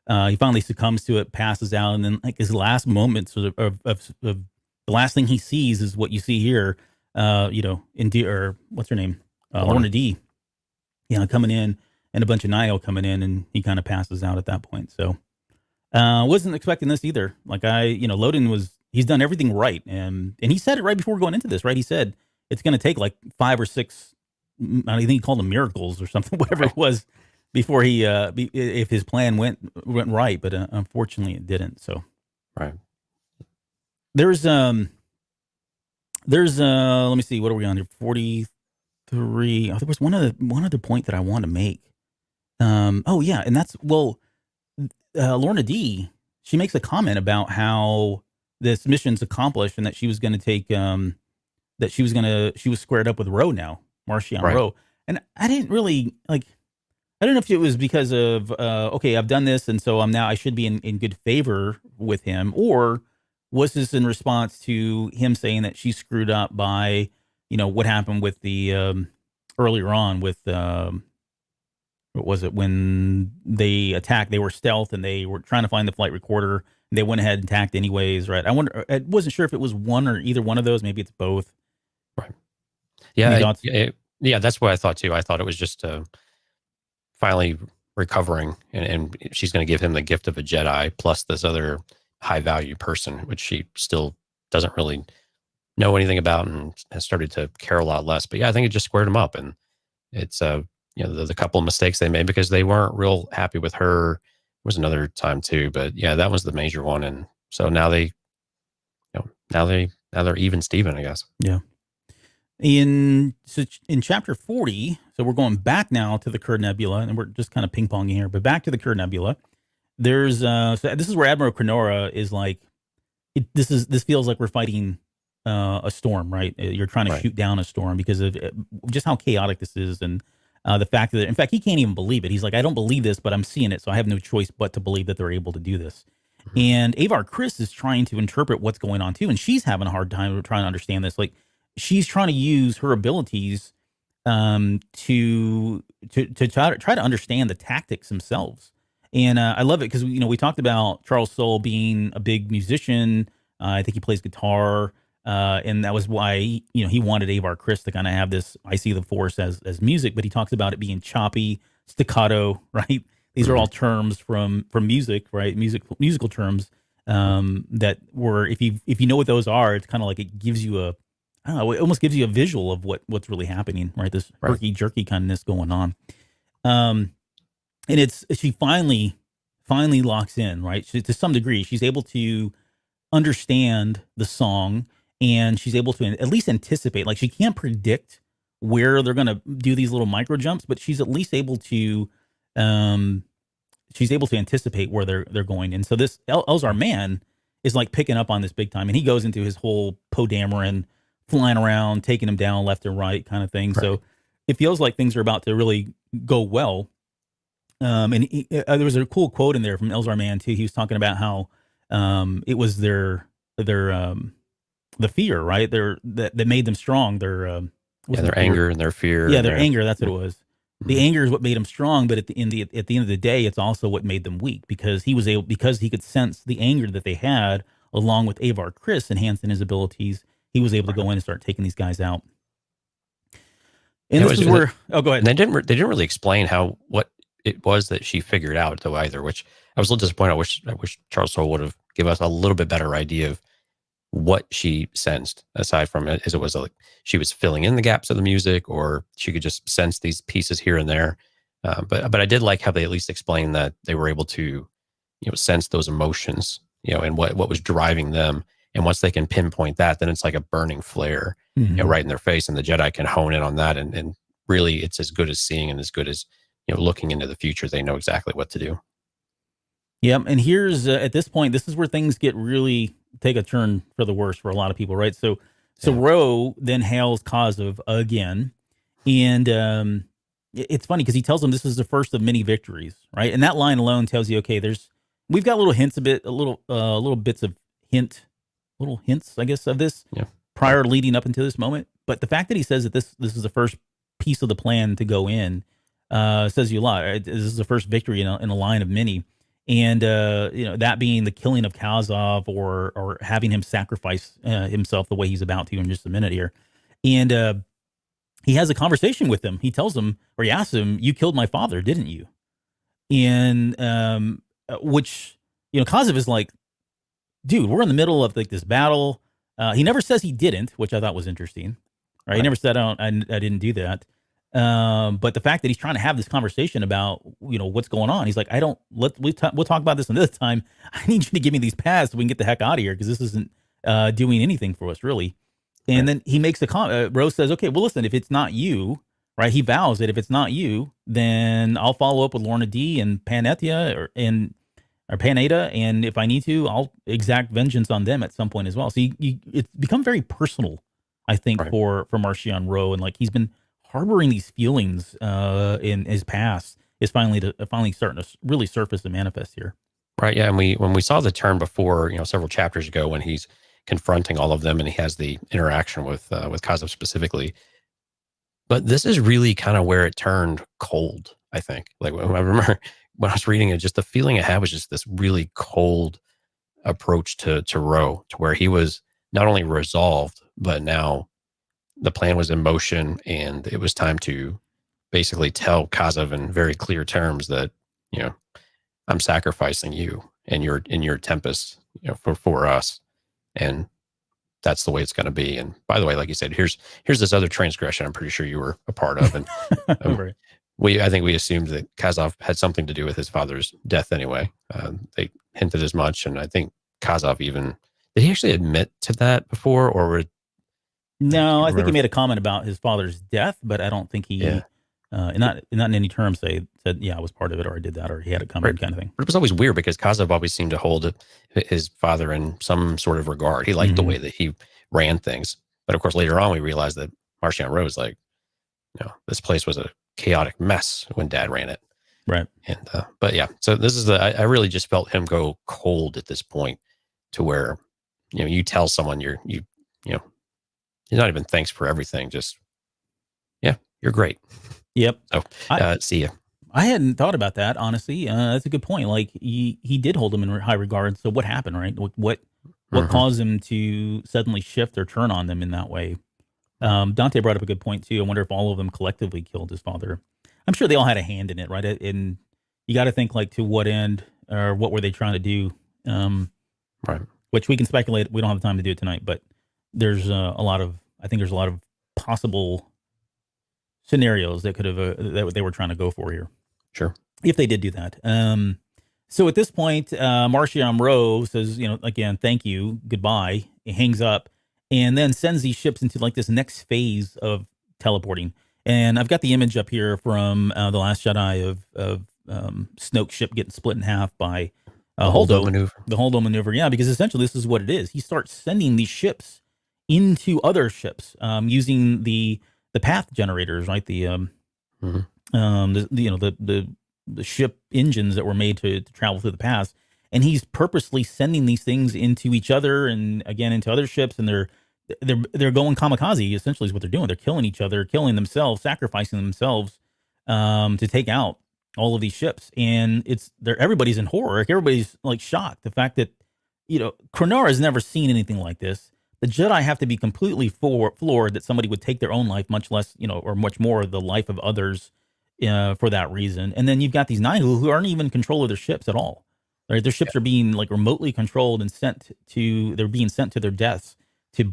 He finally succumbs to it, passes out, and then like his last moments of the last thing he sees is what you see here. Or what's her name, Lorna D. Coming in, and a bunch of Nihil coming in, and he kind of passes out at that point. So, wasn't expecting this either. Like Loden he's done everything right, and he said it right before going into this. Right, he said it's going to take like 5 or 6. I think he called them miracles or something, whatever it was, before if his plan went right, but unfortunately it didn't. So,
right.
There's let me see, what are we on here? 43. Oh, there was one other point that I wanted to make. And that's Lorna D. She makes a comment about how this mission's accomplished, and that she was going to take she was squared up with Ro now, Marcion Ro, and I didn't really like. I don't know if it was because of, I've done this, and so I should be in good favor with him, or was this in response to him saying that she screwed up by, what happened with the, earlier on with, what was it, when they attacked, they were stealth, and they were trying to find the flight recorder, and they went ahead and attacked anyways, right? I wasn't sure if it was one or either one of those, maybe it's both.
Right. Yeah, that's what I thought too. I thought it was just, finally recovering, and she's going to give him the gift of a Jedi plus this other high value person, which she still doesn't really know anything about and has started to care a lot less. But yeah, I think it just squared him up, and it's the couple of mistakes they made because they weren't real happy with her. There was another time too, but yeah, that was the major one, and so now they're even Steven, I guess.
Yeah. In chapter 40, so we're going back now to the Kerr Nebula, and we're just kind of ping-ponging here, but back to the Kerr Nebula. There's so this is where Admiral Krenora is like, this feels like we're fighting a storm, right? You're trying to shoot down a storm because of just how chaotic this is, and the fact that, in fact, he can't even believe it. He's like, I don't believe this, but I'm seeing it, so I have no choice but to believe that they're able to do this. Mm-hmm. And Avar Kriss is trying to interpret what's going on too, and she's having a hard time trying to understand this. Like, she's trying to use her abilities to try to understand the tactics themselves. And I love it because we talked about Charles Soule being a big musician. I think he plays guitar, and that was why he wanted Avar Kriss to kind of have this. I see the Force as music, but he talks about it being choppy, staccato. Right? These are all terms from music, right? Musical terms that were, if you know what those are, it's kind of like it gives you it almost gives you a visual of what's really happening, right? This herky jerky kindness going on. And she finally locks in, right? To some degree, she's able to understand the song, and she's able to at least anticipate. Like, she can't predict where they're going to do these little micro jumps, but she's at least able to, anticipate where they're going. And so this Elzar man is like picking up on this big time, and he goes into his whole Poe Dameron, flying around, taking them down left and right kind of thing. Right. So it feels like things are about to really go well. And there was a cool quote in there from Elzar Mann too. He was talking about how it was their the fear, right? That made them strong. Their
anger and their fear.
Yeah, their anger. That's what it was. Mm-hmm. The anger is what made them strong, but at the end of the day, it's also what made them weak, because he could sense the anger that they had, along with Avar Kriss enhancing his abilities. He was able to go in and start taking these guys out. And this is where, go ahead.
And they didn't really explain what it was that she figured out though either, which I was a little disappointed. I wish Charles Soule would have give us a little bit better idea of what she sensed, aside from it, as it was like she was filling in the gaps of the music, or she could just sense these pieces here and there. But I did like how they at least explained that they were able to, sense those emotions, and what was driving them. And once they can pinpoint that, then it's like a burning flare, right in their face, and the Jedi can hone in on that. And really, it's as good as seeing and as good as looking into the future. They know exactly what to do.
Yep. And here's at this point, this is where things get really take a turn for the worse for a lot of people, right? So Ro then hails Kazov again, and it's funny because he tells them this is the first of many victories, right? And that line alone tells you, okay, we've got little hints little bits of little hints, I guess, of this prior leading up into this moment. But the fact that he says that this is the first piece of the plan to go in says you a lot. Right? This is the first victory in a line of many. And, that being the killing of Kazov or having him sacrifice himself the way he's about to in just a minute here. And he has a conversation with him. He tells him, or he asks him, "You killed my father, didn't you?" And which, Kazov is like, dude, we're in the middle of like this battle. He never says he didn't, which I thought was interesting. Right? He never said, I didn't do that. But the fact that he's trying to have this conversation about, what's going on, he's like, we'll talk about this another time. I need you to give me these paths so we can get the heck out of here, because this isn't doing anything for us, really. And then he makes a comment. Rose says, okay, well, listen, if it's not you, right? He vows that if it's not you, then I'll follow up with Lorna D and Panetia or Panetta, and if I need to, I'll exact vengeance on them at some point as well. So it's become very personal, I think, for Marchion Ro, and like he's been harboring these feelings in his past is finally starting to really surface and manifest here.
Right. Yeah. And when we saw the turn before, several chapters ago, when he's confronting all of them and he has the interaction with Kazov specifically. But this is really kind of where it turned cold, I think. Like I remember when I was reading it, just the feeling I had was just this really cold approach to Ro, to where he was not only resolved, but now the plan was in motion, and it was time to basically tell Kazov in very clear terms that, I'm sacrificing you and your tempest, for us. And that's the way it's going to be. And by the way, like you said, here's this other transgression I'm pretty sure you were a part of. And I think we assumed that Kazov had something to do with his father's death anyway. They hinted as much. And I think Kazov did he actually admit to that before, or
no, I think he made a comment about his father's death, but I don't think he, not in any terms, said, yeah, I was part of it, or I did that, or he had it coming, kind of thing.
But it was always weird because Kazov always seemed to hold his father in some sort of regard. He liked the way that he ran things. But of course, later on, we realized that Marchion Ro was like, this place was a chaotic mess when Dad ran it.
Right.
And, but yeah, so this is I really just felt him go cold at this point, to where, you tell someone you're not even thanks for everything. Just, you're great.
Yep.
So, see ya.
I hadn't thought about that, honestly. That's a good point. Like he did hold him in high regard. So what happened, right? What caused him to suddenly shift or turn on them in that way? Dante brought up a good point too. I wonder if all of them collectively killed his father. I'm sure they all had a hand in it, right? And you got to think, like, to what end, or what were they trying to do?
Right.
Which we can speculate. We don't have time to do it tonight, but there's a lot of possible scenarios that could have that they were trying to go for here.
Sure.
If they did do that. So at this point, Marchion Ro says, again, thank you, goodbye. He hangs up and then sends these ships into like this next phase of teleporting. And I've got the image up here from The Last Jedi of Snoke's ship getting split in half by Holdo maneuver. The Holdo maneuver, yeah, because essentially this is what it is. He starts sending these ships into other ships using the path generators, right? The ship engines that were made to travel through the paths, and he's purposely sending these things into each other and again into other ships, and they're going kamikaze. Essentially, is what they're doing. They're killing each other, killing themselves, sacrificing themselves to take out all of these ships, and everybody's in horror. Everybody's like shocked. The fact that Krenor has never seen anything like this. The Jedi have to be completely floored that somebody would take their own life, much less, or much more the life of others for that reason. And then you've got these Nihil who aren't even in control of their ships at all. Right, their ships are being like remotely controlled and they're being sent to their deaths to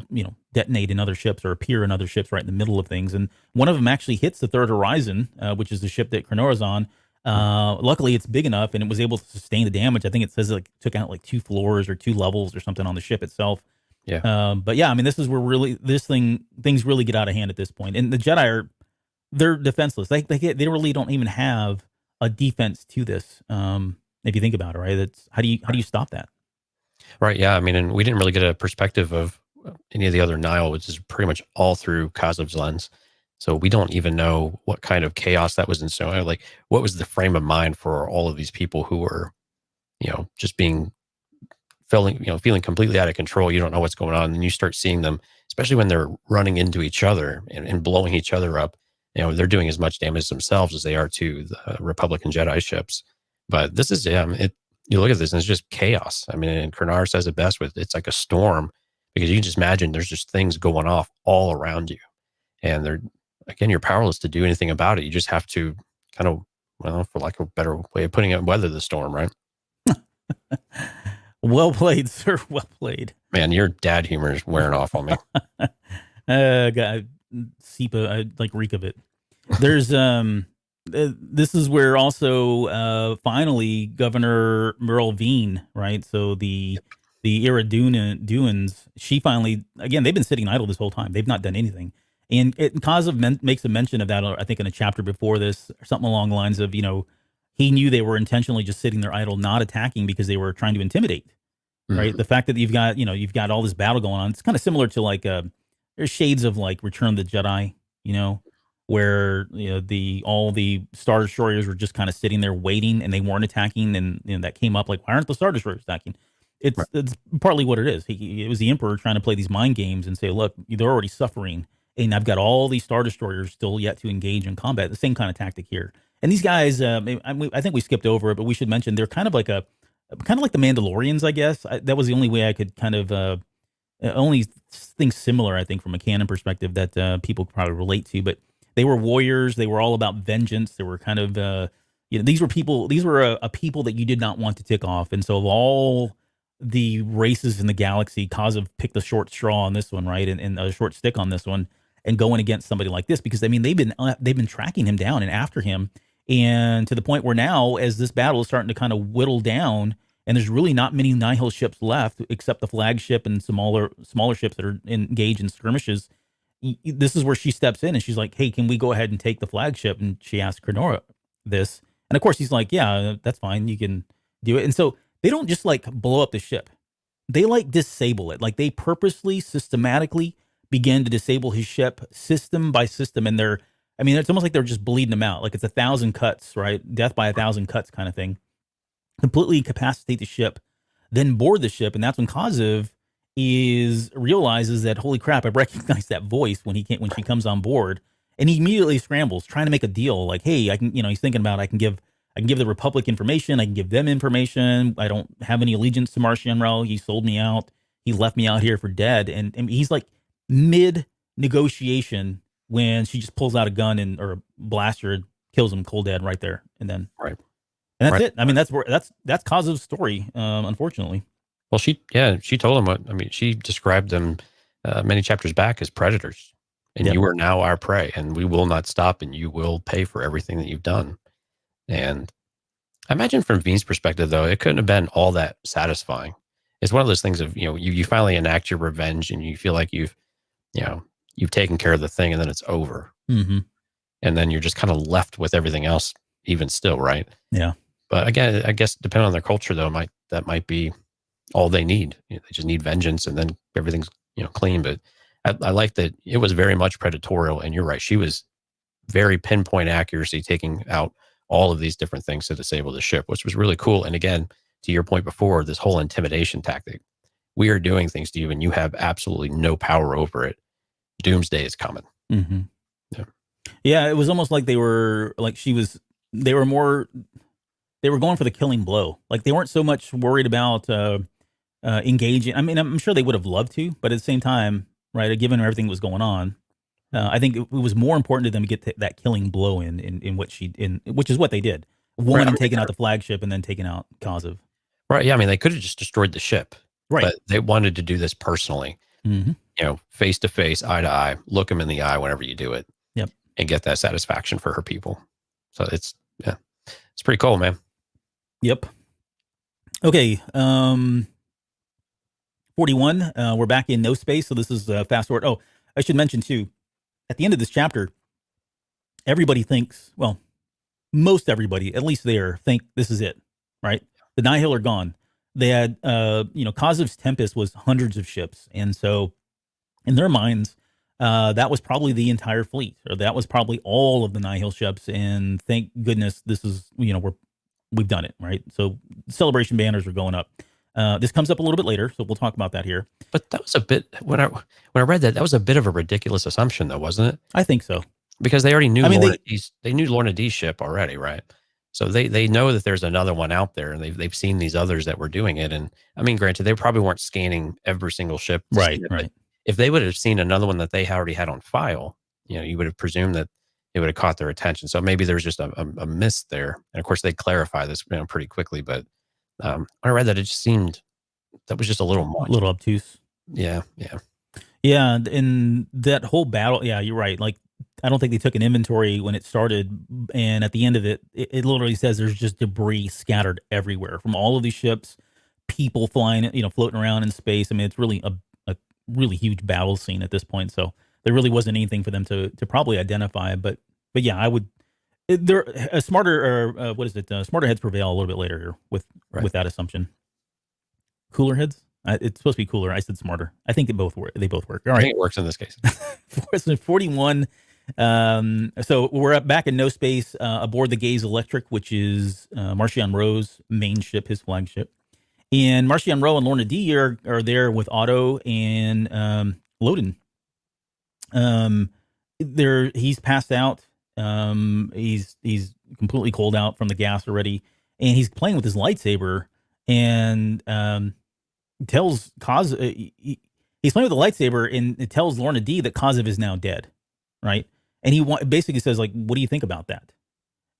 detonate in other ships or appear in other ships right in the middle of things. And one of them actually hits the Third Horizon, which is the ship that Cronora's on. Luckily, it's big enough and it was able to sustain the damage. I think it says it took out like 2 floors or 2 levels or something on the ship itself.
Yeah.
But yeah, I mean, this is where things really get out of hand at this point. And the Jedi they're defenseless. They really don't even have a defense to this. If you think about it, right? That's how do you stop that?
Right. Yeah. I mean, and we didn't really get a perspective of any of the other Nile, which is pretty much all through Kazov's lens. So we don't even know what kind of chaos that was ensuing. Like, what was the frame of mind for all of these people who were, just feeling completely out of control. You don't know what's going on. And you start seeing them, especially when they're running into each other and blowing each other up. They're doing as much damage themselves as they are to the Republican Jedi ships. But this is, you look at this and it's just chaos. I mean, and Krenar says it best with, it's like a storm, because you can just imagine there's just things going off all around you. And you're powerless to do anything about it. You just have to kind of, for like a better way of putting it, weather the storm, right?
Well played, sir. Well played.
Man, your dad humor is wearing off on me.
Got SEPA, I like reek of it. There's this is where also finally Governor Merle Veen, right? So the Iraduans, she finally, again, they've been sitting idle this whole time. They've not done anything. And Kazov makes a mention of that, I think, in a chapter before this, or something along the lines of, he knew they were intentionally just sitting there idle, not attacking because they were trying to intimidate, right? Mm-hmm. The fact that you've got all this battle going on, it's kind of similar to like, there's shades of like Return of the Jedi, where all the Star Destroyers were just kind of sitting there waiting and they weren't attacking, and that came up like, why aren't the Star Destroyers attacking? It's partly what it is. It was the Emperor trying to play these mind games and say, look, they're already suffering, and I've got all these Star Destroyers still yet to engage in combat. The same kind of tactic here. And these guys, I think we skipped over it, but we should mention they're kind of like the Mandalorians, I guess. That was the only way I could kind of only thing similar, I think, from a canon perspective that people could probably relate to. But they were warriors. They were all about vengeance. They were kind of, these were a people that you did not want to tick off. And so of all the races in the galaxy, Kazov picked the short straw on this one, right? And a short stick on this one, and going against somebody like this, because I mean, they've been tracking him down and after him. And to the point where now, as this battle is starting to kind of whittle down, and there's really not many Nihil ships left except the flagship and smaller ships that are engaged in skirmishes, this is where she steps in and she's like, hey, can we go ahead and take the flagship? And she asks Krenora this. And of course, he's like, yeah, that's fine. You can do it. And so they don't just like blow up the ship. They like disable it. Like they purposely, systematically begin to disable his ship system by system. And it's almost like they're just bleeding him out. Like it's 1,000 cuts, right? Death by 1,000 cuts kind of thing. Completely incapacitate the ship, then board the ship. And that's when Kazov realizes that, holy crap, I recognize that voice when she comes on board. And he immediately scrambles, trying to make a deal. Like, hey, I can, he's thinking about, I can give the Republic information. I can give them information. I don't have any allegiance to Martian Rel. He sold me out. He left me out here for dead. And he's like mid negotiation when she just pulls out a gun or a blaster and kills him cold dead right there. And then,
right.
And that's it. I mean, that's Kazov's story, unfortunately.
Well, she told him she described them many chapters back as predators, and you are now our prey, and we will not stop, and you will pay for everything that you've done. And I imagine from Veen's perspective, though, it couldn't have been all that satisfying. It's one of those things of, you finally enact your revenge and you feel like you've taken care of the thing, and then it's over. Mm-hmm. And then you're just kind of left with everything else, even still, right? Yeah. But again, I guess depending on their culture, though, that might be all they need. They just need vengeance, and then everything's clean. But I like that it was very much predatorial, and you're right. She was very pinpoint accuracy, taking out all of these different things to disable the ship, which was really cool. And again, to your point before, this whole intimidation tactic. We are doing things to you, and you have absolutely no power over it. Doomsday is coming.
Mm-hmm. Yeah, it was almost like they were going for the killing blow. Like they weren't so much worried about engaging. I mean, I'm sure they would have loved to, but at the same time, right, given everything that was going on, I think it was more important to them to get that killing blow in which is what they did. One, and taking out the flagship, and then taking out Kazov.
Right. Yeah. I mean, they could have just destroyed the ship,
Right.
but they wanted to do this personally, face to face, eye to eye, look them in the eye whenever you do it.
Yep.
And get that satisfaction for her people. So it's pretty cool, man.
Yep. Okay. 41. We're back in no space. So this is fast forward. Oh, I should mention too, at the end of this chapter, everybody thinks, well, most everybody, at least there, think this is it, right? The Nihil are gone. They had, Kozov's Tempest was hundreds of ships. And so in their minds, that was probably the entire fleet, or that was probably all of the Nihil ships. And thank goodness this is, we've done it, right? So celebration banners are going up. This comes up a little bit later, so we'll talk about that here.
But that was a bit, when I read that was a bit of a ridiculous assumption, though, wasn't it?
I think so.
Because they already knew they knew Lorna D's ship already, right? So they know that there's another one out there, and they've seen these others that were doing it. And I mean, granted, they probably weren't scanning every single ship,
right?
But if they would have seen another one that they already had on file, you would have presumed that it would have caught their attention. So maybe there's just a miss there. And of course, they clarify this pretty quickly. But when I read that, it just seemed that was just a little much,
a little obtuse.
Yeah.
And that whole battle, yeah, you're right. Like, I don't think they took an inventory when it started, and at the end of it, it literally says there's just debris scattered everywhere from all of these ships, people flying, floating around in space. I mean, it's really a really huge battle scene at this point. So there really wasn't anything for them to probably identify. But yeah, I would. Smarter heads prevail a little bit later here with that assumption. Cooler heads. It's supposed to be cooler. I said smarter. I think they both work. All right,
I think it works in this case.
41. So we're back in no space aboard the Gaze Electric, which is Marchion Ro's main ship, his flagship. And Marchion Ro and Lorna D are there with Otto and Loden. He's passed out. He's completely cold out from the gas already, and he's playing with his lightsaber and tells Kaz he's playing with the lightsaber, and it tells Lorna D that Kozov is now dead, right? And he basically says, like, what do you think about that?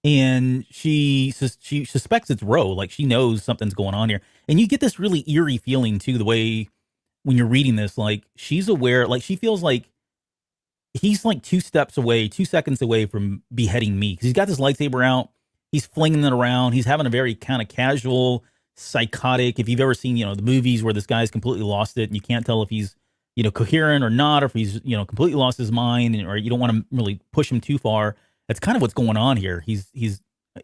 And she suspects it's Ro, like she knows something's going on here. And you get this really eerie feeling too, the way when you're reading this, like she's aware, like she feels like he's like 2 seconds away from beheading me. Cause he's got this lightsaber out, he's flinging it around, he's having a very kind of casual, psychotic, if you've ever seen, the movies where this guy's completely lost it and you can't tell if he's, coherent or not, or if he's, completely lost his mind, or you don't want to really push him too far. That's kind of what's going on here. He's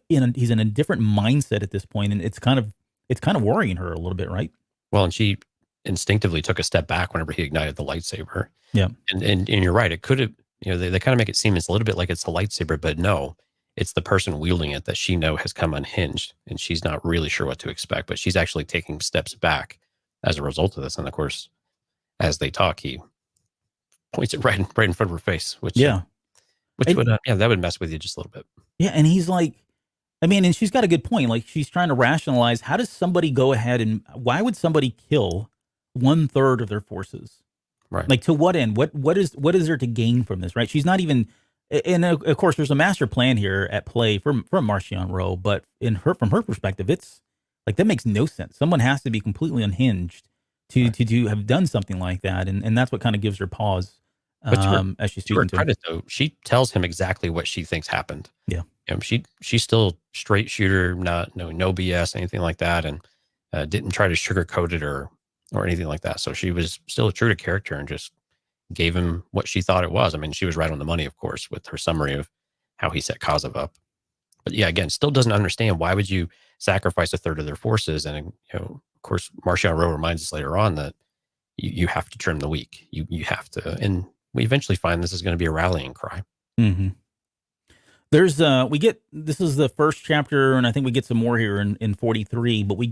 in a different mindset at this point, and it's kind of worrying her a little bit, right?
Well, and she instinctively took a step back whenever he ignited the lightsaber.
Yeah.
And you're right. It could have, they kind of make it seem it's a little bit like it's the lightsaber, but no, it's the person wielding it that she has come unhinged, and she's not really sure what to expect, but she's actually taking steps back as a result of this. And of course, as they talk, he points it right in front of her face, which that would mess with you just a little bit.
Yeah. And he's like, I mean, and she's got a good point. Like, she's trying to rationalize, how does somebody go ahead and why would somebody kill 1/3 of their forces?
Right.
Like, to what end? What is there to gain from this? Right. She's not even, and of course there's a master plan here at play from Marchion Ro, but from her perspective, it's like, that makes no sense. Someone has to be completely unhinged to have done something like that. And that's what kind of gives her pause. As she's speaking to him.
Though, she tells him exactly what she thinks happened.
Yeah.
She's still straight shooter, no BS, anything like that, and didn't try to sugarcoat it or anything like that. So she was still true to character and just gave him what she thought it was. I mean, she was right on the money, of course, with her summary of how he set Kozov up. But yeah, again, still doesn't understand why would you sacrifice 1/3 of their forces. And of course, Marchion Ro reminds us later on that you have to trim the weak. You have to, and we eventually find this is going to be a rallying cry.
Mm-hmm. There's this is the first chapter, and I think we get some more here in 43, but we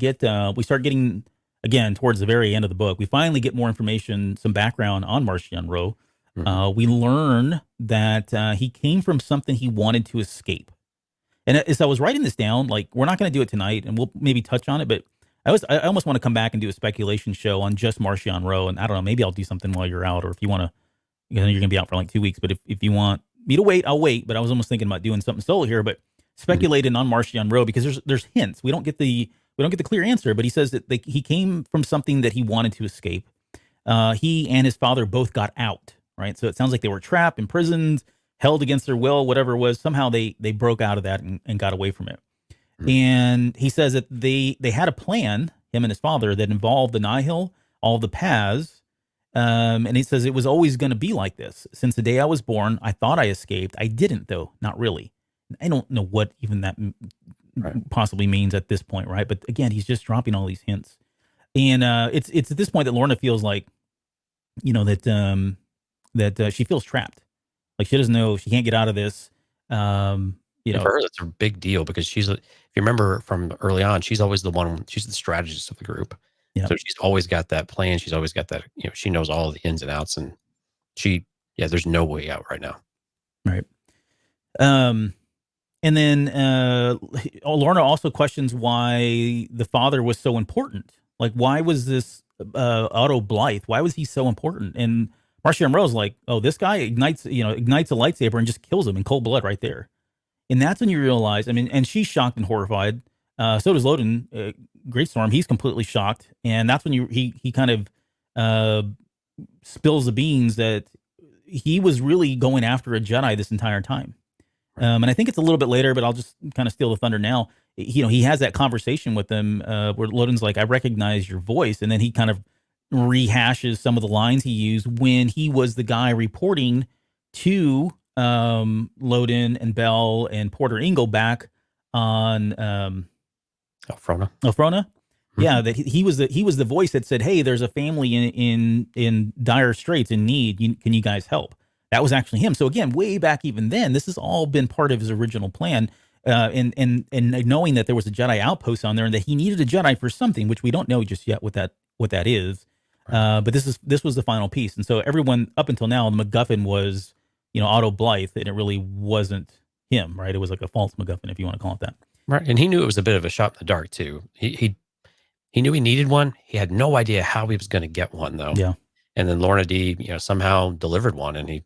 start getting, again, towards the very end of the book, we finally get more information, some background on Marchion Ro. Mm-hmm. We learn that he came from something he wanted to escape. And as I was writing this down, like, we're not going to do it tonight, and we'll maybe touch on it, but I almost want to come back and do a speculation show on just Marchion Ro, and I don't know, maybe I'll do something while you're out, or if you want to, you're going to be out for like 2 weeks, but if you want me to wait, I'll wait. But I was almost thinking about doing something solo here, but speculating on Marchion Ro, because there's hints. We don't get We don't get the clear answer, but he says that he came from something that he wanted to escape. He and his father both got out, right? So it sounds like they were trapped, imprisoned, held against their will, whatever it was. Somehow they broke out of that and got away from it. Mm-hmm. And he says that they had a plan, him and his father, that involved the Nihil, all the paths. And he says it was always going to be like this. Since the day I was born, I thought I escaped. I didn't, though. Not really. I don't know what even that possibly means at this point, right? But again, he's just dropping all these hints. And it's at this point that Lorna feels like, that she feels trapped. Like she doesn't know, she can't get out of this.
For her, that's a big deal because if you remember from early on, she's always she's the strategist of the group. Yep. So she's always got that plan. She's always got that, she knows all the ins and outs, and there's no way out right now.
Right. And then Lorna also questions why the father was so important. Like, why was this Otto Blythe? Why was he so important? And Marcia Monroe's like, oh, this guy ignites a lightsaber and just kills him in cold blood right there. And that's when you realize, and she's shocked and horrified. So does Loden, Greatstorm. He's completely shocked. And that's when he kind of spills the beans that he was really going after a Jedi this entire time. And I think it's a little bit later, but I'll just kind of steal the thunder now. He has that conversation with them where Loden's like, I recognize your voice. And then he kind of rehashes some of the lines he used when he was the guy reporting to Loden and Bell and Porter Ingle back on
Elfrona.
Mm-hmm. Yeah, that he was the voice that said, hey, there's a family in dire straits, in need. Can you guys help? That was actually him. So again, way back even then, this has all been part of his original plan. And knowing that there was a Jedi outpost on there and that he needed a Jedi for something, which we don't know just yet what that is. But this was the final piece. And so everyone up until now, the MacGuffin was, Otto Blythe, and it really wasn't him, right? It was like a false MacGuffin, if you want to call it that.
Right. And he knew it was a bit of a shot in the dark too. He knew he needed one. He had no idea how he was going to get one though.
Yeah.
And then Lorna D, somehow delivered one, and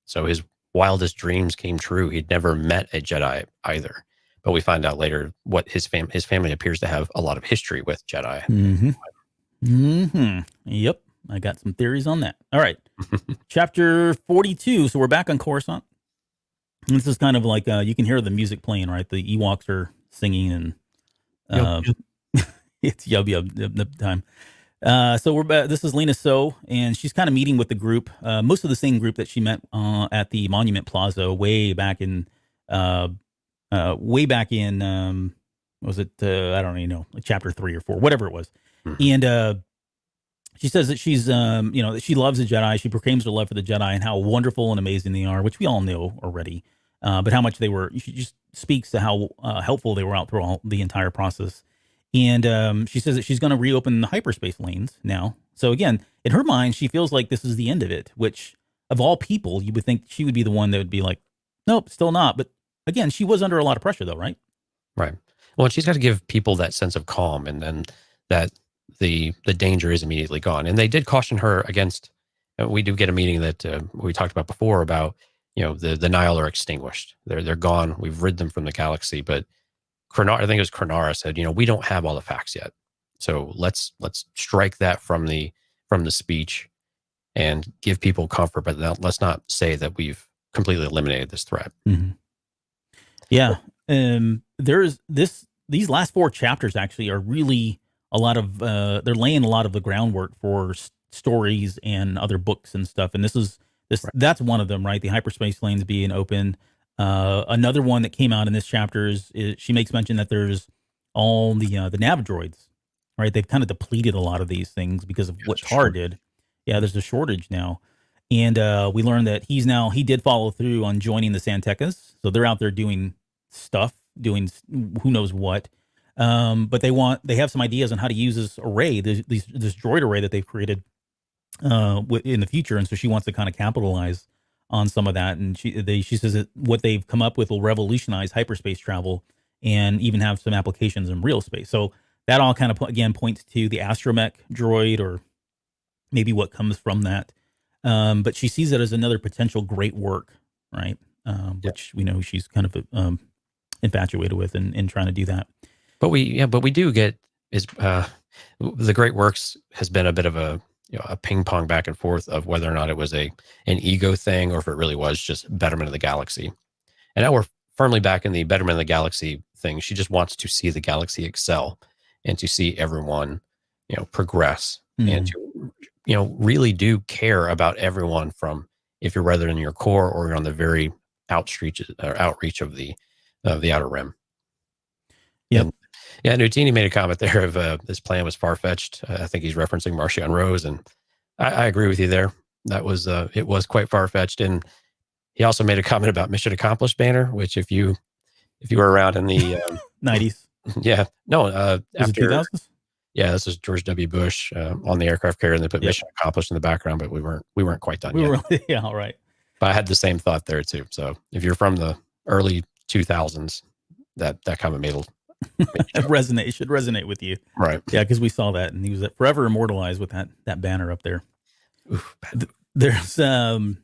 so his wildest dreams came true. He'd never met a Jedi either. But we find out later what his family appears to have a lot of history with Jedi.
Mm-hmm. Mm-hmm. Yep. I got some theories on that. All right. Chapter 42. So we're back on Coruscant. And this is kind of like, you can hear the music playing, right? The Ewoks are singing and it's yub yub time. So we're back. This is Lena So, and she's kind of meeting with the group, most of the same group that she met at the Monument Plaza way back in, was it? I don't even know, like chapter 3 or 4, whatever it was. Mm-hmm. And she says that she's, that she loves the Jedi. She proclaims her love for the Jedi and how wonderful and amazing they are, which we all know already. But how much they were. She just speaks to how helpful they were out through the entire process. And she says that she's going to reopen the hyperspace lanes now. So again, in her mind, she feels like this is the end of it, which of all people, you would think she would be the one that would be like, nope, still not. But again, she was under a lot of pressure though, right?
Right. Well, she's got to give people that sense of calm and then that the danger is immediately gone. And they did caution her against, we do get a meeting that we talked about before about, the Nihil are extinguished. They're gone. We've rid them from the galaxy, but I think it was Krenara said, we don't have all the facts yet. So let's strike that from the speech and give people comfort, but let's not say that we've completely eliminated this threat.
Mm-hmm. Yeah. These last 4 chapters actually are really a lot of, they're laying a lot of the groundwork for stories and other books and stuff. And right. That's one of them, right? The hyperspace lanes being open. Another one that came out in this chapter is she makes mention that there's all the Navidroids, right? They've kind of depleted a lot of these things because of what Tar did. Yeah, there's a shortage now. And we learned that he did follow through on joining the Santekas. So they're out there doing stuff, doing who knows what. But they have some ideas on how to use this array, this droid array that they've created in the future. And so she wants to kind of capitalize on some of that. And she says that what they've come up with will revolutionize hyperspace travel and even have some applications in real space. So that all kind of, again, points to the astromech droid or maybe what comes from that. But she sees it as another potential great work, right? Which we know she's kind of infatuated with and trying to do that.
But we do get is the Great Works has been a bit of a a ping pong back and forth of whether or not it was an ego thing or if it really was just betterment of the galaxy. And now we're firmly back in the betterment of the galaxy thing. She just wants to see the galaxy excel and to see everyone, progress and to, really do care about everyone from if you're rather in your core or you're on the very outreach of the outer rim.
Yep.
And Nutini made a comment there of this plan was far-fetched. I think he's referencing Martian Rose, and I agree with you there. That was it was quite far-fetched. And he also made a comment about Mission Accomplished banner, which if you were around in the
90s,
after
2000s.
Yeah, this is George W. Bush on the aircraft carrier, and they put Mission Accomplished in the background, but we weren't quite done yet.
All right.
But I had the same thought there too. So if you're from the early 2000s, that comment made
should resonate with you,
right?
Yeah, because we saw that, and he was forever immortalized with that banner up there.
Oof,
There's and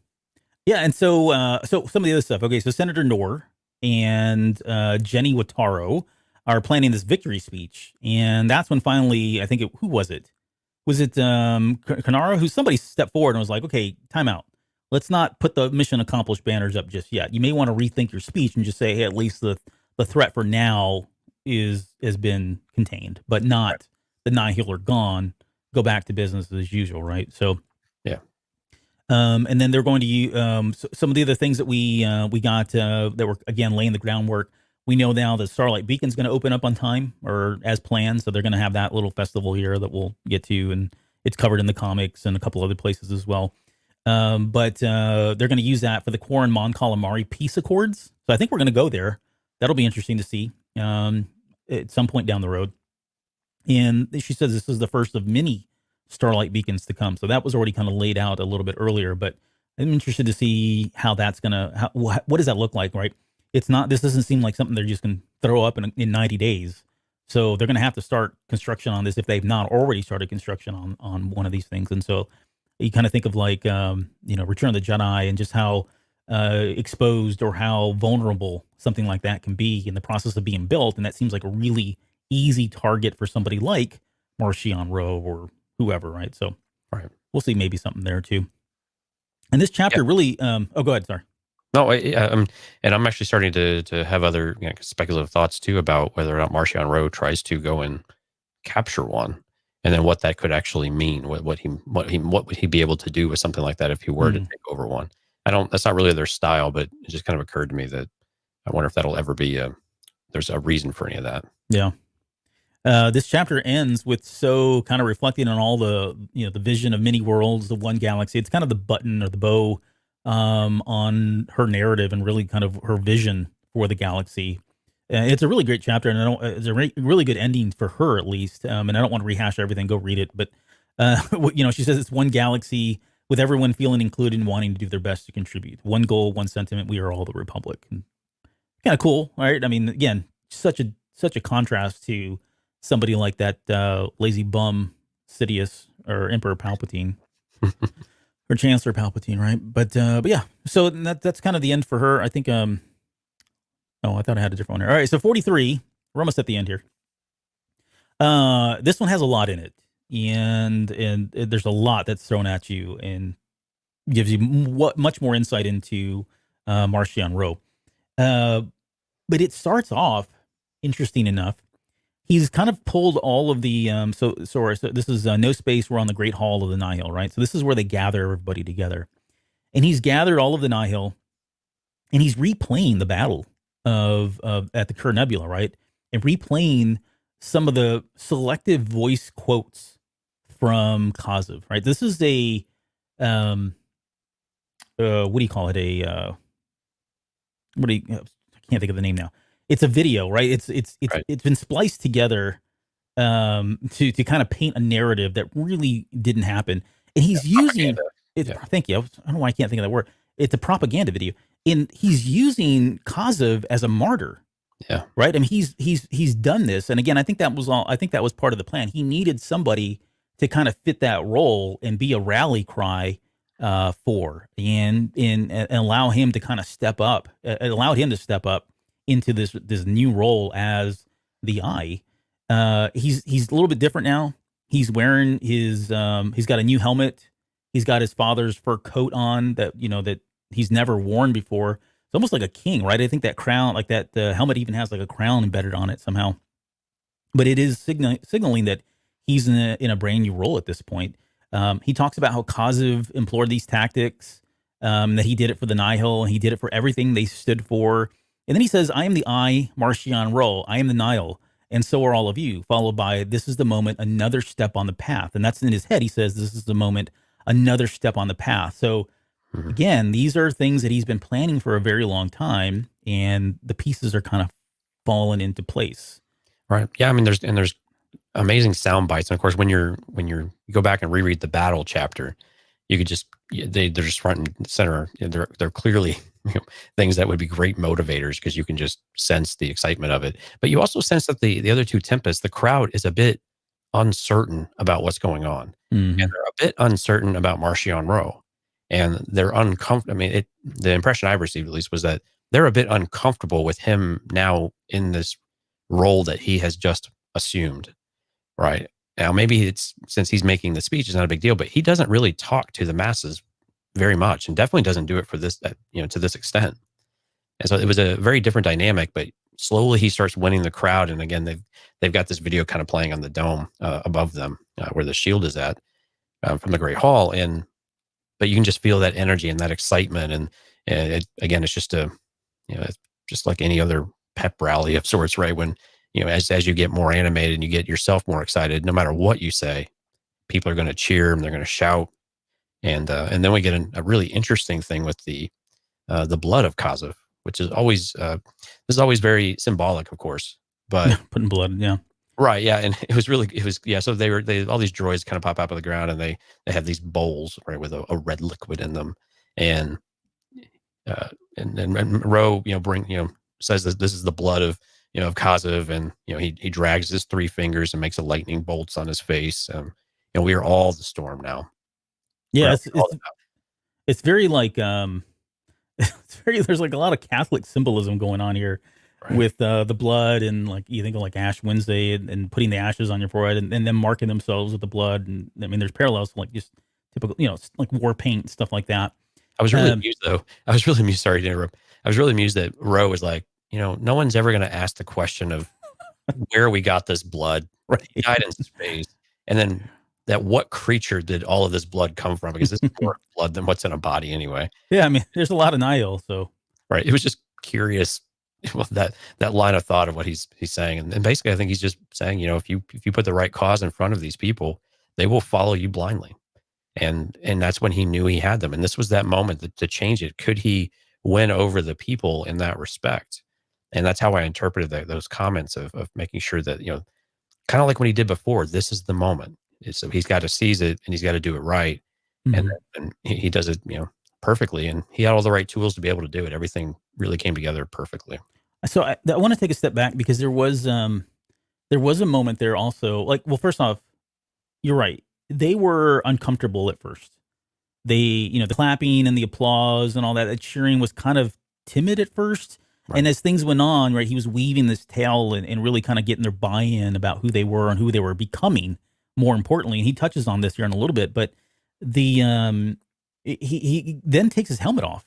so some of the other stuff. Okay, so Senator Knorr and Jenny Wataro are planning this victory speech, and that's when finally, I think who was it? Was it Kanara? Who somebody stepped forward and was like, "Okay, time out. Let's not put the mission accomplished banners up just yet. You may want to rethink your speech and just say, hey, at least the threat for now has been contained, but not the Nihil are gone. Go back to business as usual, right?" So
yeah.
And then they're going to use some of the other things that we got that were again laying the groundwork. We know now that Starlight Beacon's going to open up on time or as planned, so they're going to have that little festival here that we'll get to, and it's covered in the comics and a couple other places as well. But they're going to use that for the Quarren Mon Calamari peace accords. So I think we're going to go there. That'll be interesting to see at some point down the road. And she says this is the first of many Starlight Beacons to come. So that was already kind of laid out a little bit earlier, but I'm interested to see how that's going to, what does that look like, right? This doesn't seem like something they're just going to throw up in 90 days. So they're going to have to start construction on this if they've not already started construction on one of these things. And so you kind of think of like, Return of the Jedi and just how exposed or how vulnerable something like that can be in the process of being built. And that seems like a really easy target for somebody like Marchion Ro or whoever, right? So we'll see maybe something there too. And this chapter really, go ahead, sorry.
No, and I'm actually starting to have other speculative thoughts too about whether or not Marchion Ro tries to go and capture one, and then what that could actually mean. What would he be able to do with something like that if he were to take over one? That's not really their style, but it just kind of occurred to me that I wonder if that'll ever be there's a reason for any of that.
Yeah. This chapter ends with So kind of reflecting on all the the vision of many worlds, the one galaxy. It's kind of the button or the bow on her narrative and really kind of her vision for the galaxy. It's a really great chapter, and it's a really good ending for her at least. And I don't want to rehash everything. Go read it. But she says it's one galaxy with everyone feeling included and wanting to do their best to contribute. One goal, one sentiment. We are all the Republic. Kind of cool, right? I mean, again, such a contrast to somebody like that lazy bum Sidious or Emperor Palpatine. Or Chancellor Palpatine, right? But yeah, so that's kind of the end for her. I think. I thought I had a different one here. All right, so 43. We're almost at the end here. This one has a lot in it, and there's a lot that's thrown at you and gives you much more insight into Marchion Ro. But it starts off interesting enough. He's kind of pulled all of the so this is no space. We're on the Great Hall of the Nihil, right? So this is where they gather everybody together, and he's gathered all of the Nihil, and he's replaying the battle of at the Kerr Nebula, right? And replaying some of the selective voice quotes from Kazav, right? This is a what do you call it? I can't think of the name now. It's a video, right? It's been spliced together to kind of paint a narrative that really didn't happen. And he's using it. Yeah. Thank you. I don't know why I can't think of that word. It's a propaganda video, and he's using Kazav as a martyr.
Yeah.
Right. I mean, he's done this, and again, I think that was part of the plan. He needed somebody to kind of fit that role and be a rally cry for, and allow him to kind of step up. It allowed him to step up into this new role as the Eye. He's a little bit different now. He's wearing his he's got a new helmet. He's got his father's fur coat on that that he's never worn before. It's almost like a king, right? I think that crown, like that helmet, even has like a crown embedded on it somehow. But it is signaling that he's in a brand new role at this point. He talks about how Kaziv implored these tactics, that he did it for the Nihil, and he did it for everything they stood for. And then he says, "I am the I, Marchion Ro. I am the Nihil, and so are all of you," followed by, "This is the moment, another step on the path." And that's in his head. He says, "This is the moment, another step on the path." So again, these are things that he's been planning for a very long time, and the pieces are kind of falling into place.
Right. Yeah. I mean, there's amazing sound bites. And of course, when you go back and reread the battle chapter, you could just, they're just front and center. They're clearly things that would be great motivators, because you can just sense the excitement of it. But you also sense that the other two Tempests, the crowd is a bit uncertain about what's going on. And they're a bit uncertain about Marchion Ro. And they're uncomfortable. I mean, the impression I received, at least, was that they're a bit uncomfortable with him now in this role that he has just assumed, right? Now, maybe it's, since he's making the speech, it's not a big deal, but he doesn't really talk to the masses very much, and definitely doesn't do it for this, to this extent. And so it was a very different dynamic, but slowly he starts winning the crowd. And again, they've got this video kind of playing on the dome above them, where the shield is at, from the Great Hall. But you can just feel that energy and that excitement. And again, it's just it's just like any other pep rally of sorts, right? When, as you get more animated and you get yourself more excited, no matter what you say, people are going to cheer and they're going to shout. And then we get a really interesting thing with the blood of Kaziv, which is always, this is always very symbolic, of course, but
putting blood. Yeah.
Right. Yeah. And it was, yeah. So they all these droids kind of pop out of the ground, and they have these bowls, right, with a red liquid in them. And Ro, says that this is the blood of Kaziv, and he drags his 3 fingers and makes a lightning bolts on his face. We are all the storm now.
Yeah, it's very like there's like a lot of Catholic symbolism going on here, right, with the blood, and like you think of like Ash Wednesday and putting the ashes on your forehead, and then marking themselves with the blood. And I mean, there's parallels to like just typical, like war paint and stuff like that.
I was really amused, though. I was really amused. Sorry to interrupt. I was really amused that Ro was like, no one's ever going to ask the question of where we got this blood.
Right.
He died in space. And then that what creature did all of this blood come from? Because this is more blood than what's in a body anyway.
Yeah, I mean, there's a lot of Nihil, so.
Right. It was just curious, that line of thought of what he's saying. And basically, I think he's just saying, if you put the right cause in front of these people, they will follow you blindly. And that's when he knew he had them. And this was that moment to change it. Could he win over the people in that respect? And that's how I interpreted those comments of making sure that, kind of like what he did before, this is the moment. So he's got to seize it, and he's got to do it right. Mm-hmm. And he does it, perfectly. And he had all the right tools to be able to do it. Everything really came together perfectly.
So I want to take a step back, because there was a moment there also, like, well, first off, you're right. They were uncomfortable at first. They, the clapping and the applause and all that cheering was kind of timid at first. Right. And as things went on, right, he was weaving this tale and really kind of getting their buy-in about who they were and who they were becoming, more importantly. And he touches on this here in a little bit, but he then takes his helmet off,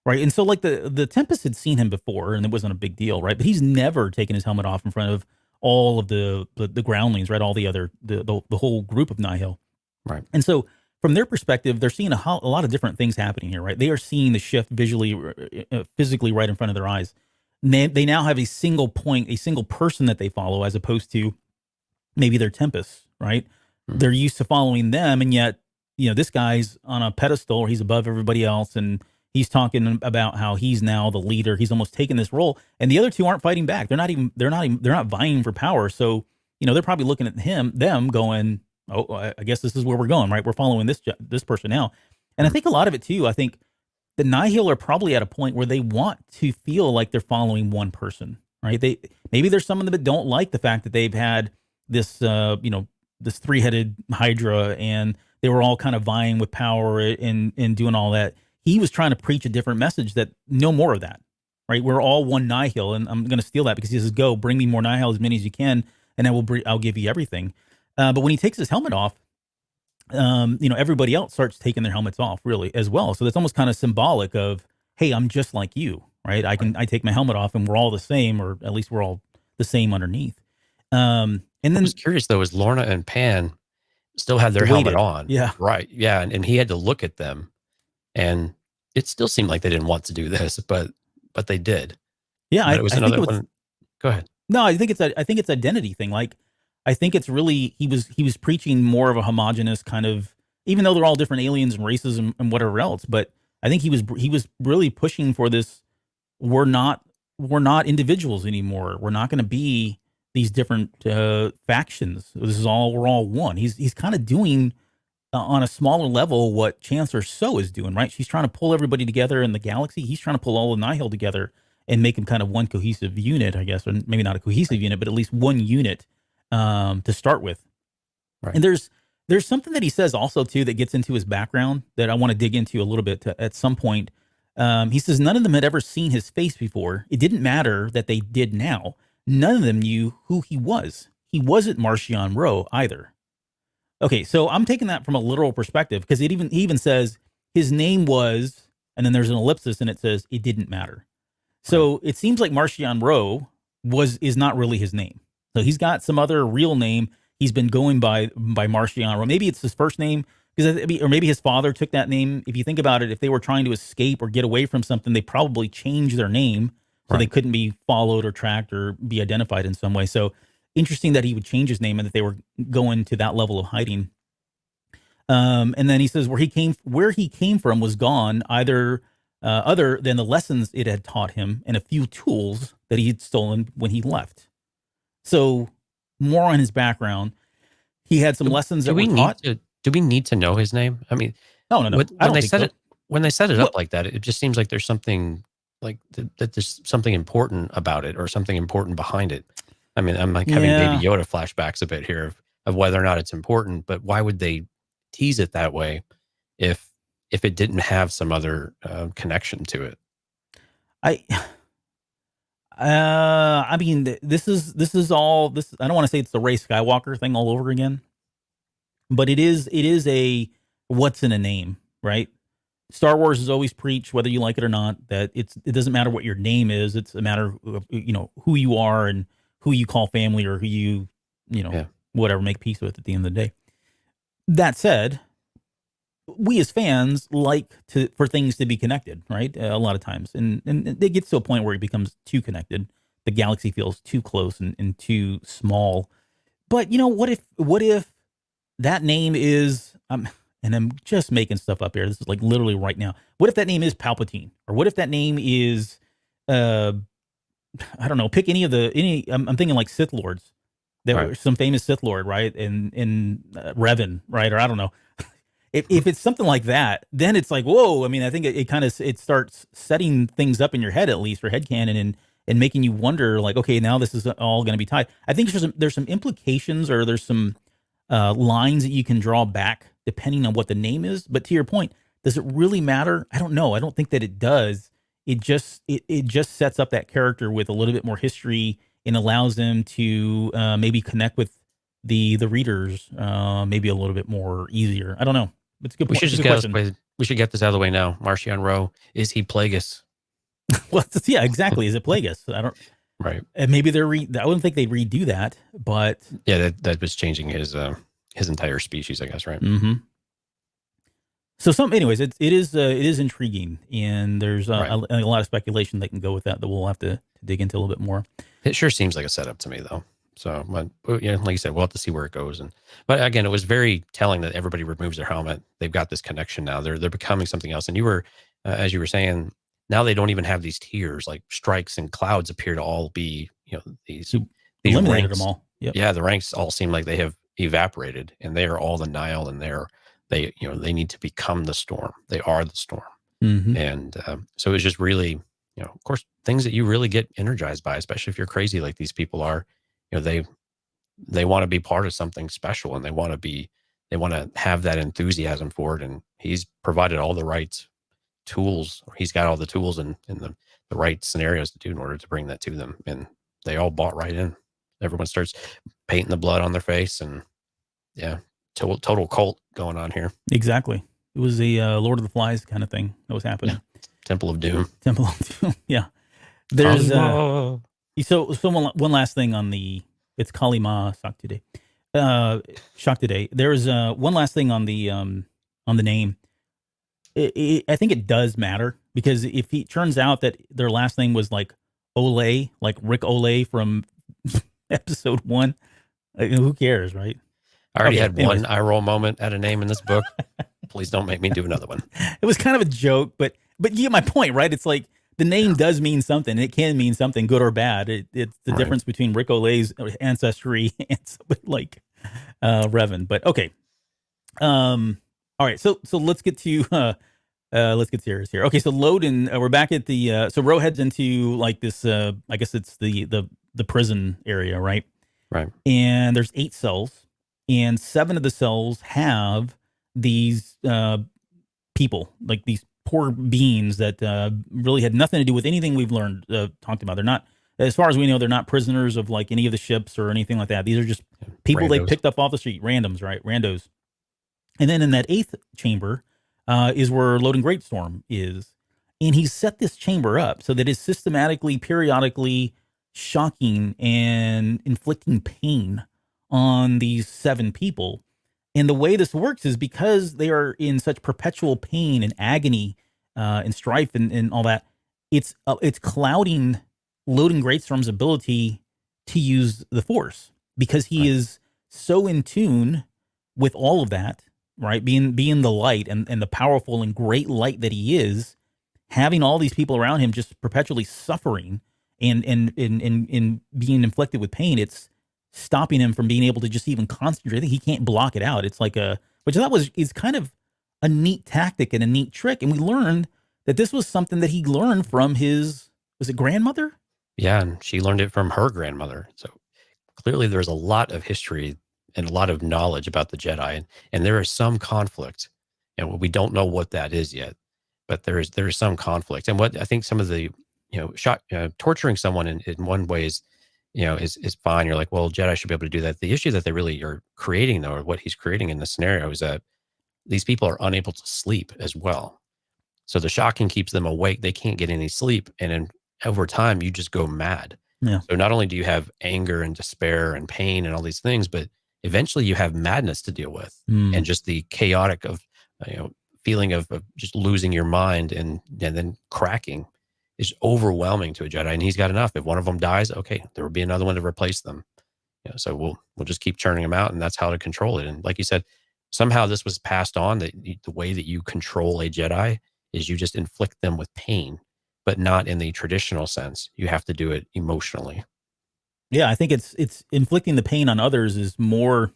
right? And so like the Tempest had seen him before, and it wasn't a big deal, right? But he's never taken his helmet off in front of all of the groundlings, right? All the other, the whole group of Nihil.
Right.
And so from their perspective, they're seeing a lot of different things happening here, right? They are seeing the shift visually, physically right in front of their eyes. They now have a single point, a single person that they follow, as opposed to maybe their Tempests, right? Mm-hmm. They're used to following them, and yet, this guy's on a pedestal, he's above everybody else, and he's talking about how he's now the leader. He's almost taken this role, and the other two aren't fighting back. They're not vying for power. So, they're probably looking at them going, "Oh, I guess this is where we're going, right? We're following this person now." And I think a lot of it too, I think the Nihil are probably at a point where they want to feel like they're following one person, right? Maybe there's some of them that don't like the fact that they've had this, this 3-headed Hydra, and they were all kind of vying with power and doing all that. He was trying to preach a different message, that no more of that, right? We're all one Nihil, and I'm going to steal that, because he says, "Go, bring me more Nihil, as many as you can, and I'll give you everything. But when he takes his helmet off, everybody else starts taking their helmets off really as well. So that's almost kind of symbolic of, hey, I'm just like you, right? I take my helmet off and we're all the same, or at least we're all the same underneath. And then
I was curious though, is Lorna and Pan still had their helmet on?
Yeah.
Right. Yeah. And he had to look at them, and it still seemed like they didn't want to do this, but they did.
Yeah.
But it was another one. Go ahead.
No, I think it's identity thing. Like, I think it's really, he was preaching more of a homogenous kind of, even though they're all different aliens and races and whatever else, but I think he was really pushing for this. We're not individuals anymore. We're not going to be these different factions. We're all one. He's kind of doing on a smaller level what Chancellor Soule is doing, right? She's trying to pull everybody together in the galaxy. He's trying to pull all the Nihil together and make them kind of one cohesive unit, I guess, or maybe not a cohesive unit, but at least one unit to start with.
Right.
And there's something that he says also too that gets into his background that I want to dig into a little bit at some point. He says none of them had ever seen his face before. It didn't matter that they did now. None of them knew who he was. He wasn't Marchion Ro either. Okay, so I'm taking that from a literal perspective because he even says his name was, and then there's an ellipsis and it says it didn't matter. So it seems like Marchion Ro is not really his name. So he's got some other real name. He's been going by Marchion Ro. Maybe it's his first name, or maybe his father took that name. If you think about it, if they were trying to escape or get away from something, they probably changed their name so they couldn't be followed or tracked or be identified in some way. So interesting that he would change his name and that they were going to that level of hiding. And then he says where he came from was gone, either other than the lessons it had taught him and a few tools that he had stolen when he left. So more on his background. He had some lessons that were taught.
Do we need to know his name? I mean,
no.
When they set it up like that, it just seems like there's something like that. There's something important about it, or something important behind it. I mean, I'm like having Baby Yoda flashbacks a bit here of whether or not it's important. But why would they tease it that way if it didn't have some other connection to it?
I mean, this is all this. I don't want to say it's the Rey Skywalker thing all over again, but it is a what's in a name, right? Star Wars has always preached, whether you like it or not, that it doesn't matter what your name is. It's a matter of who you are and who you call family, or who you whatever make peace with at the end of the day. That said, we as fans like for things to be connected, right? A lot of times, and it gets to a point where it becomes too connected. The galaxy feels too close and too small. But what if that name is and I'm just making stuff up here. This is like literally right now. What if that name is Palpatine, or what if that name is I don't know. Pick any. I'm thinking like Sith Lords. There were some famous Sith Lord, right? In Revan, right? Or I don't know. If it's something like that, then it's like, whoa. I mean, I think it starts setting things up in your head, at least for headcanon, and making you wonder, like, okay, now this is all going to be tied. I think there's some implications, or there's some lines that you can draw back depending on what the name is. But to your point, does it really matter? I don't know. I don't think that it does. It just sets up that character with a little bit more history and allows them to maybe connect with the readers maybe a little bit more easier. I don't know. It's a good point.
We should get this out of the way now. Marchion Ro, is he Plagueis?
Well, yeah, exactly. Is it Plagueis? I don't. Right. And maybe I wouldn't think they'd redo that, but
yeah, that was changing his entire species, I guess, right?
Mm-hmm. So anyways, it is intriguing, and there's a lot of speculation that can go with that we'll have to dig into a little bit more.
It sure seems like a setup to me, though. So, like you said, we'll have to see where it goes. But again, it was very telling that everybody removes their helmet. They've got this connection now. They're becoming something else. And you were, as you were saying, now they don't even have these tiers. Like strikes and clouds appear to all be, these
eliminated
ranks.
Them all. Yep.
Yeah, the ranks all seem like they have evaporated, and they are all the Nihil, and they need to become the storm. They are the storm.
Mm-hmm.
And so it's just really, of course, things that you really get energized by, especially if you're crazy like these people are. They want to be part of something special, and they want to have that enthusiasm for it. And he's provided all the right tools. He's got all the tools and the right scenarios to do in order to bring that to them. And they all bought right in. everyone starts painting the blood on their face, and total cult going on here.
Exactly. It was a Lord of the Flies kind of thing that was happening.
Yeah. Temple of Doom.
Temple of Doom. Yeah. There's so one last thing on the it's Kalima Shock today. There's one last thing on the name. I think it does matter, because if it turns out that their last name was like Olay, like Rick Olay from episode 1, who cares, right?
I already had one eye roll moment at a name in this book. Please don't make me do another one.
It was kind of a joke, but you get my point, right? It's like the name does mean something. It can mean something, good or bad. It's the difference between Rick Olay's ancestry and somebody like Revan. But okay, all right. So let's get to let's get serious here. Okay, so Loden, we're back at the so Ro heads into like this. I guess it's the prison area, right?
Right.
And there's 8 cells, and 7 of the cells have these people, like these poor beings that really had nothing to do with anything we've learned, talked about. They're not, as far as we know, they're not prisoners of like any of the ships or anything like that. These are just people they picked up off the street, randoms, right? Randos. And then in that 8th chamber is where Loden Greatstorm is. And he set this chamber up so that it's systematically, periodically shocking and inflicting pain on these 7 people. And the way this works is because they are in such perpetual pain and agony and strife and all that, it's clouding Loden Greatstorm's ability to use the Force, because he is so in tune with all of that, right? Being the light and the powerful and great light that he is, having all these people around him just perpetually suffering and being inflicted with pain, it's stopping him from being able to just even concentrate. He can't block it out. It's like which I thought is kind of a neat tactic and a neat trick. And we learned that this was something that he learned from was it grandmother?
Yeah, and she learned it from her grandmother. So clearly there's a lot of history and a lot of knowledge about the Jedi, and there is some conflict, and we don't know what that is yet, but there is some conflict. And what I think some of the torturing someone in one way is fine. You're like, well, Jedi should be able to do that. The issue that they really are creating, though, or what he's creating in the scenario, is that these people are unable to sleep as well. So the shocking keeps them awake. They can't get any sleep, and then over time you just go mad.
Yeah.
So not only do you have anger and despair and pain and all these things, but eventually you have madness to deal with, and just the chaotic of feeling of just losing your mind and then cracking is overwhelming to a Jedi. And he's got enough. If one of them dies, okay, there will be another one to replace them. So we'll just keep churning them out, and that's how to control it. And like you said, somehow this was passed on, that the way that you control a Jedi is you just inflict them with pain, but not in the traditional sense. You have to do it emotionally.
Yeah, I think it's inflicting the pain on others has more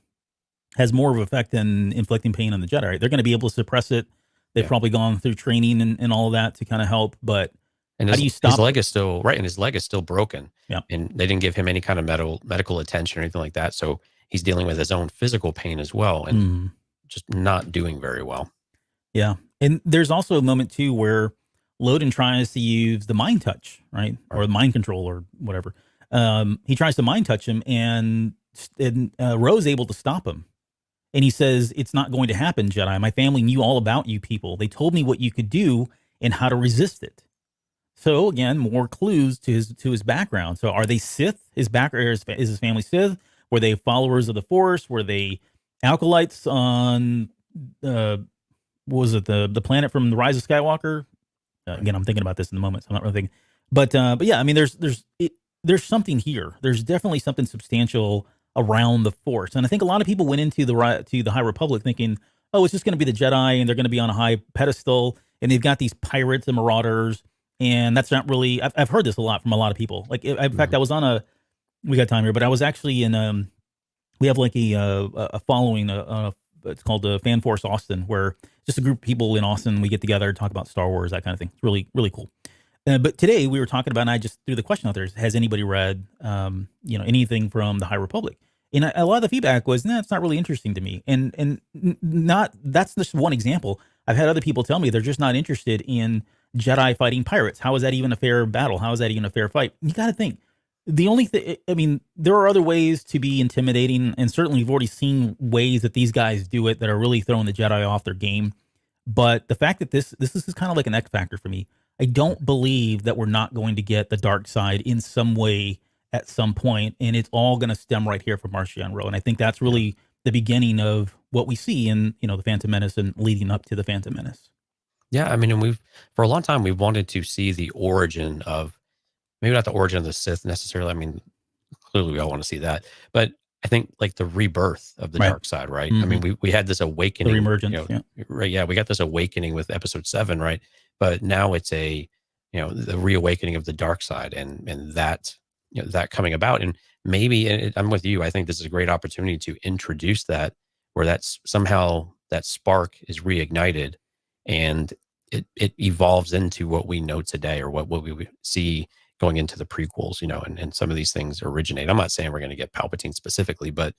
of an effect than inflicting pain on the Jedi. Right? They're going to be able to suppress it. They've probably gone through training and all of that to kind of help, but
and
how do you stop?
His leg is still right, and his leg is still broken.
Yeah,
and they didn't give him any kind of medical attention or anything like that. So he's dealing with his own physical pain as well, and just not doing very well.
Yeah, and there's also a moment too where Loden tries to use the mind touch, right, or mind control or whatever. He tries to mind touch him, and Ro's able to stop him. And he says, "It's not going to happen, Jedi. My family knew all about you people. They told me what you could do and how to resist it." So again, more clues to his background. So are they Sith? His background is his family Sith? Were they followers of the Force? Were they acolytes on what was it, the planet from the Rise of Skywalker? Again, I'm thinking about this in the moment, so I'm not really thinking. But yeah, I mean, there's something here. There's definitely something substantial around the Force, and I think a lot of people went into the High Republic thinking, oh, it's just going to be the Jedi, and they're going to be on a high pedestal, and they've got these pirates and marauders. And that's not really, I've heard this a lot from a lot of people. Like, in fact, I was on we got time here, but I was actually in, we have like a following, it's called Fan Force Austin, where just a group of people in Austin, we get together, talk about Star Wars, that kind of thing. It's really, really cool. But today we were talking about, and I just threw the question out there, has anybody read, anything from the High Republic? And a lot of the feedback was, it's not really interesting to me. And that's just one example. I've had other people tell me they're just not interested in Jedi fighting pirates. How is that even a fair battle? How is that even a fair fight? You got to think, The only thing, I mean, there are other ways to be intimidating, and certainly we've already seen ways that these guys do it that are really throwing the Jedi off their game. But the fact that this is kind of like an X factor for me. I don't believe that we're not going to get the dark side in some way at some point, and it's all going to stem right here from Marchion Ro. And I think that's really the beginning of what we see in, the Phantom Menace and leading up to the Phantom Menace.
Yeah, I mean, and for a long time we've wanted to see the origin of, maybe not the origin of the Sith necessarily. I mean, clearly we all want to see that, but I think like the rebirth of the dark side, right? I mean, we had this awakening,
the reemergence,
right? Yeah, we got this awakening with Episode 7, right? But now it's the reawakening of the dark side, and that that coming about, and maybe I'm with you. I think this is a great opportunity to introduce that, where that's somehow that spark is reignited, and it evolves into what we know today, or what we see going into the prequels, and some of these things originate. I'm not saying we're going to get Palpatine specifically, but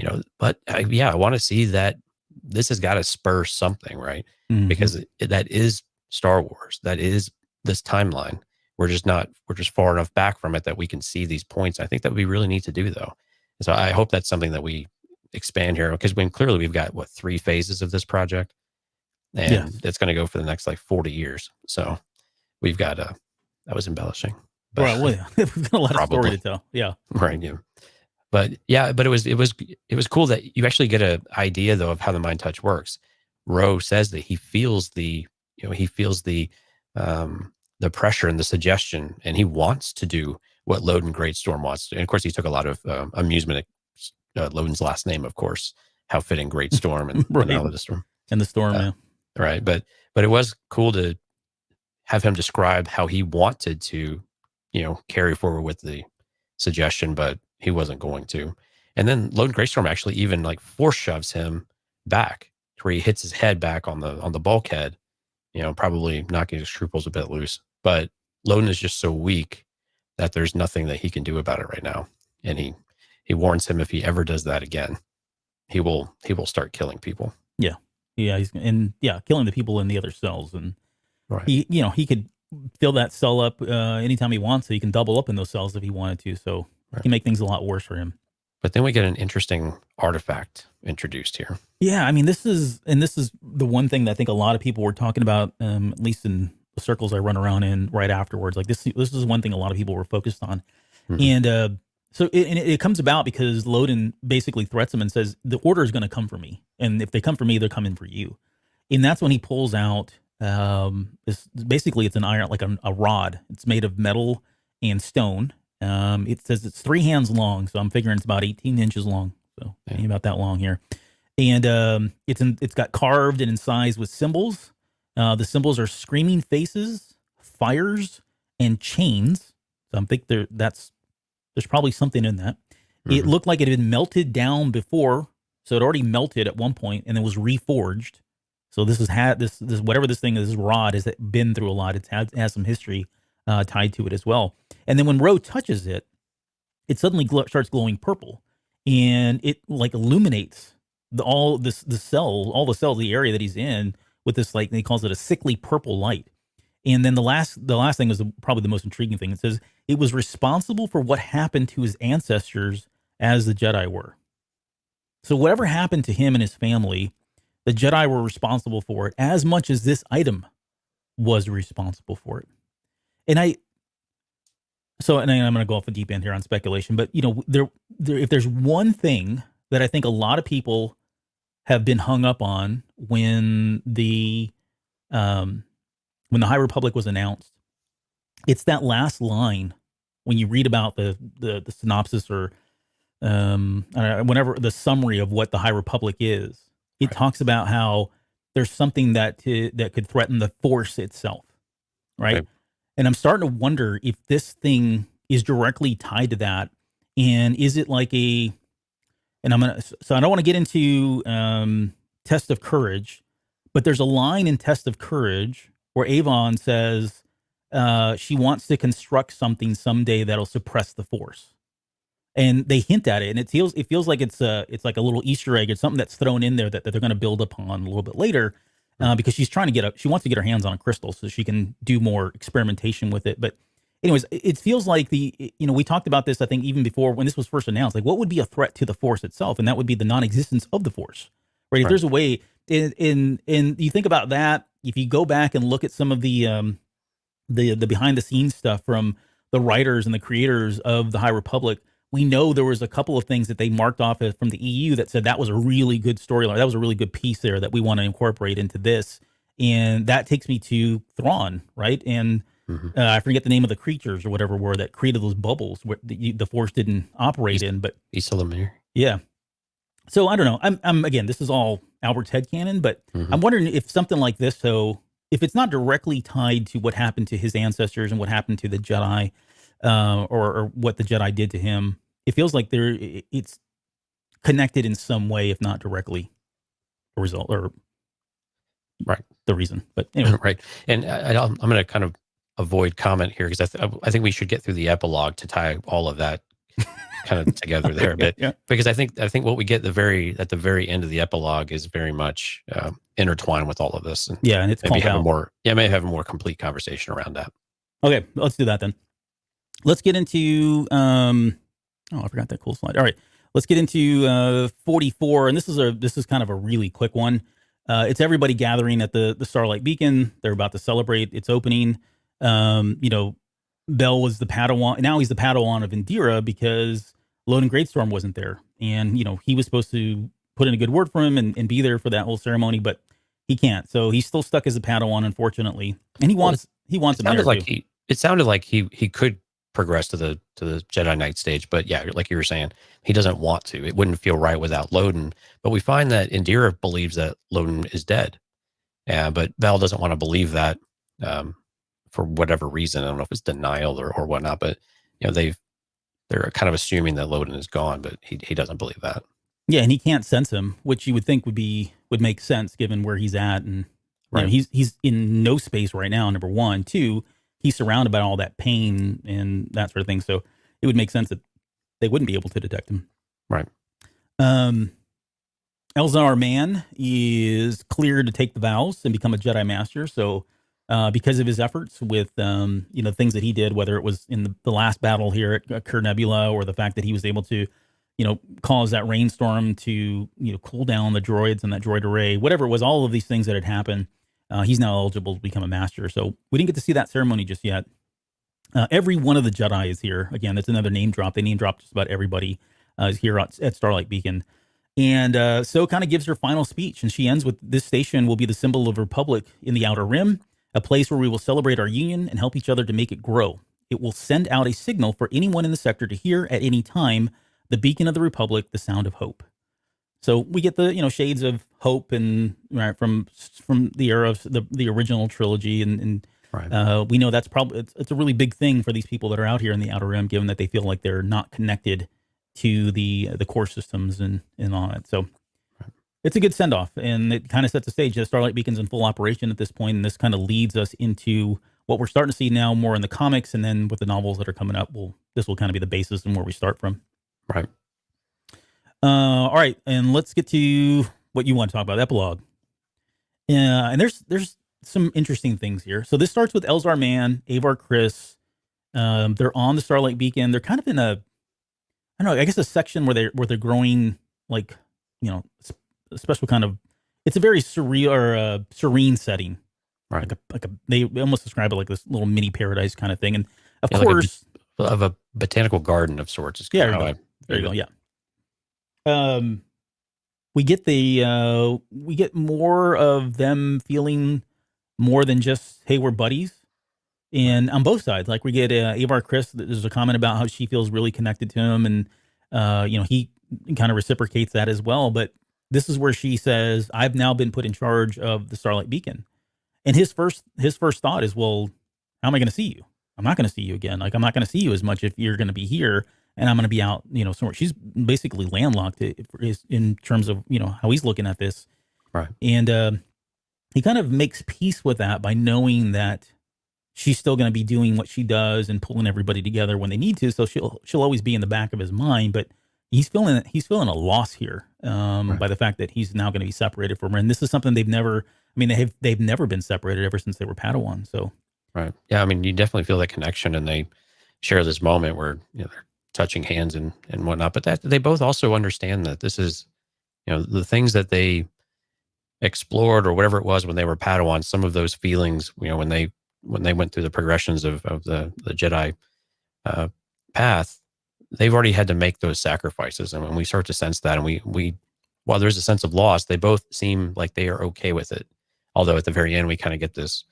I want to see that this has got to spur something, right? Because that is Star Wars. That is this timeline. We're just far enough back from it that we can see these points. I think that would be really neat to do, though. So I hope that's something that we expand here, because clearly we've got 3 phases of this project, and it's going to go for the next 40 years. So we've got that was embellishing. But,
right, well, we've got a lot of story to tell. Yeah,
right. Yeah, but it was cool that you actually get an idea, though, of how the mind touch works. Ro says that he feels the pressure and the suggestion, and he wants to do what Loden Greatstorm wants to. And of course, he took a lot of amusement at Loden's last name, of course. How fitting, Greatstorm and
right.
the Storm.
And the Storm, yeah.
Right, but it was cool to have him describe how he wanted to, carry forward with the suggestion, but he wasn't going to. And then Loden Greatstorm actually even force shoves him back to where he hits his head back on the bulkhead, probably knocking his scruples a bit loose. But Loden is just so weak that there's nothing that he can do about it right now. And he warns him, if he ever does that again, he will start killing people.
Yeah. Yeah. Killing the people in the other cells. And
right.
he could fill that cell up anytime he wants, so he can double up in those cells if he wanted to. So he can make things a lot worse for him.
But then we get an interesting artifact introduced here.
Yeah, I mean, this is the one thing that I think a lot of people were talking about, at least in the circles I run around in right afterwards. This is one thing a lot of people were focused on. And so it comes about because Loden basically threats him and says, the order is going to come for me. And if they come for me, they're coming for you. And that's when he pulls out, it's an iron, like a rod. It's made of metal and stone. It says it's 3 hands long, so I'm figuring it's about 18 inches long. So maybe about that long here. And it's got carved and incised with symbols. The symbols are screaming faces, fires, and chains. So I'm thinking there's probably something in that. It looked like it had been melted down before, so it already melted at one point and then was reforged. So this whatever this thing is, this rod has been through a lot. It has some history tied to it as well. And then when Ro touches it, it suddenly starts glowing purple, and it illuminates all the cells, the area that he's in, with this, he calls it a sickly purple light. And then the last thing was probably the most intriguing thing. It says it was responsible for what happened to his ancestors as the Jedi were. So whatever happened to him and his family, the Jedi were responsible for it as much as this item was responsible for it. And I'm going to go off the deep end here on speculation, but if there's one thing that I think a lot of people have been hung up on when the High Republic was announced, it's that last line when you read about the synopsis or whenever the summary of what the High Republic is. It talks about how there's something that could threaten the Force itself, right? And I'm starting to wonder if this thing is directly tied to that, and is it so I don't want to get into Test of Courage, but there's a line in Test of Courage where Avon says she wants to construct something someday that'll suppress the Force. And they hint at it, and it feels like it's like a little Easter egg. It's something that's thrown in there that they're going to build upon a little bit later, because she's trying to she wants to get her hands on a crystal so she can do more experimentation with it. But anyways, it feels like we talked about this, I think, even before when this was first announced, like what would be a threat to the Force itself? And that would be the non-existence of the Force, right? If there's a way in you think about that, if you go back and look at some of the behind the scenes stuff from the writers and the creators of the High Republic, we know there was a couple of things that they marked off from the EU that said that was a really good storyline. That was a really good piece there that we want to incorporate into this. And that takes me to Thrawn, right? And I forget the name of the creatures or whatever were that created those bubbles where the Force didn't operate in, but
Isolamir.
Yeah. So I don't know. I'm again, this is all Albert's headcanon, but I'm wondering if something like this, so if it's not directly tied to what happened to his ancestors and what happened to the Jedi, or what the Jedi did to him, it feels like it's connected in some way, if not directly, the result or the reason. But anyway,
Right. And I'm going to kind of avoid comment here because I think we should get through the epilogue to tie all of that kind of together there a bit. Because I think what we get at the very end of the epilogue is very much intertwined with all of this. And
and it's
maybe may have a more complete conversation around that.
Okay, let's do that then. Let's get into I forgot that cool slide. All right, let's get into 44, and this is kind of a really quick one. It's everybody gathering at the Starlight Beacon. They're about to celebrate its opening. Bell was the Padawan. Now he's the Padawan of Indira because Loden Greatstorm wasn't there. And, he was supposed to put in a good word for him and be there for that whole ceremony, but he can't. So he's still stuck as a Padawan, unfortunately. And he wants him there too.
It sounded like he could progress to the Jedi Knight stage, but yeah, like you were saying, he doesn't want to. It wouldn't feel right without Loden. But we find that Indira believes that Loden is dead. But Val doesn't want to believe that for whatever reason. I don't know if it's denial or whatnot, but they're kind of assuming that Loden is gone, but he doesn't believe that.
Yeah, and he can't sense him, which you would think would make sense given where he's at, and he's in no space right now. Number one, two, he's surrounded by all that pain and that sort of thing, so it would make sense that they wouldn't be able to detect him.
Right.
Elzar Mann is cleared to take the vows and become a Jedi Master. So, because of his efforts with things that he did, whether it was in the last battle here at Kur Nebula, or the fact that he was able to, cause that rainstorm to cool down the droids and that droid array, whatever it was, all of these things that had happened, he's now eligible to become a master. So we didn't get to see that ceremony just yet. Every one of the Jedi is here. Again, that's another name drop. They name dropped just about everybody is here at Starlight Beacon. And so kind of gives her final speech. And she ends with, "This station will be the symbol of Republic in the Outer Rim, a place where we will celebrate our union and help each other to make it grow. It will send out a signal for anyone in the sector to hear at any time, the beacon of the Republic, the sound of hope." So we get the shades of hope and from the era of the original trilogy, and we know that's probably it's a really big thing for these people that are out here in the Outer Rim, given that they feel like they're not connected to the core systems and all that. So it's a good send off, and it kind of sets the stage. The Starlight Beacon's in full operation at this point, and this kind of leads us into what we're starting to see now more in the comics, and then with the novels that are coming up, this will kind of be the basis and where we start from.
Right.
All right, and let's get to what you want to talk about, epilogue. And there's some interesting things here. So this starts with Elzar Mann, Avar Kriss. They're on the Starlight Beacon. They're kind of in a section where they're growing, like, a special kind of. It's a very surreal or serene setting,
right?
They almost describe it like this little mini paradise kind of thing. And of course,
like of a botanical garden of sorts. Is
there you go. Yeah. We get more of them feeling more than just, hey, we're buddies. And on both sides, like we get Avar Kriss, there's a comment about how she feels really connected to him, and he kind of reciprocates that as well. But this is where she says, "I've now been put in charge of the Starlight Beacon," and his first thought is, "Well, how am I going to see you? I'm not going to see you again. Like, I'm not going to see you as much if you're going to be here, and I'm going to be out, somewhere." She's basically landlocked in terms of how he's looking at this,
right?
And he kind of makes peace with that by knowing that she's still going to be doing what she does and pulling everybody together when they need to. So she'll always be in the back of his mind, but he's feeling a loss here by the fact that he's now going to be separated from her. And this is something they've never been separated ever since they were Padawan. So
Right. Yeah. I mean, you definitely feel that connection, and they share this moment where they're touching hands and whatnot. But that they both also understand that this is the things that they explored or whatever it was when they were Padawans. Some of those feelings, when they went through the progressions of the Jedi path, they've already had to make those sacrifices, and when we start to sense that, and we while there's a sense of loss, they both seem like they are okay with it. Although at the very end, we kind of get this.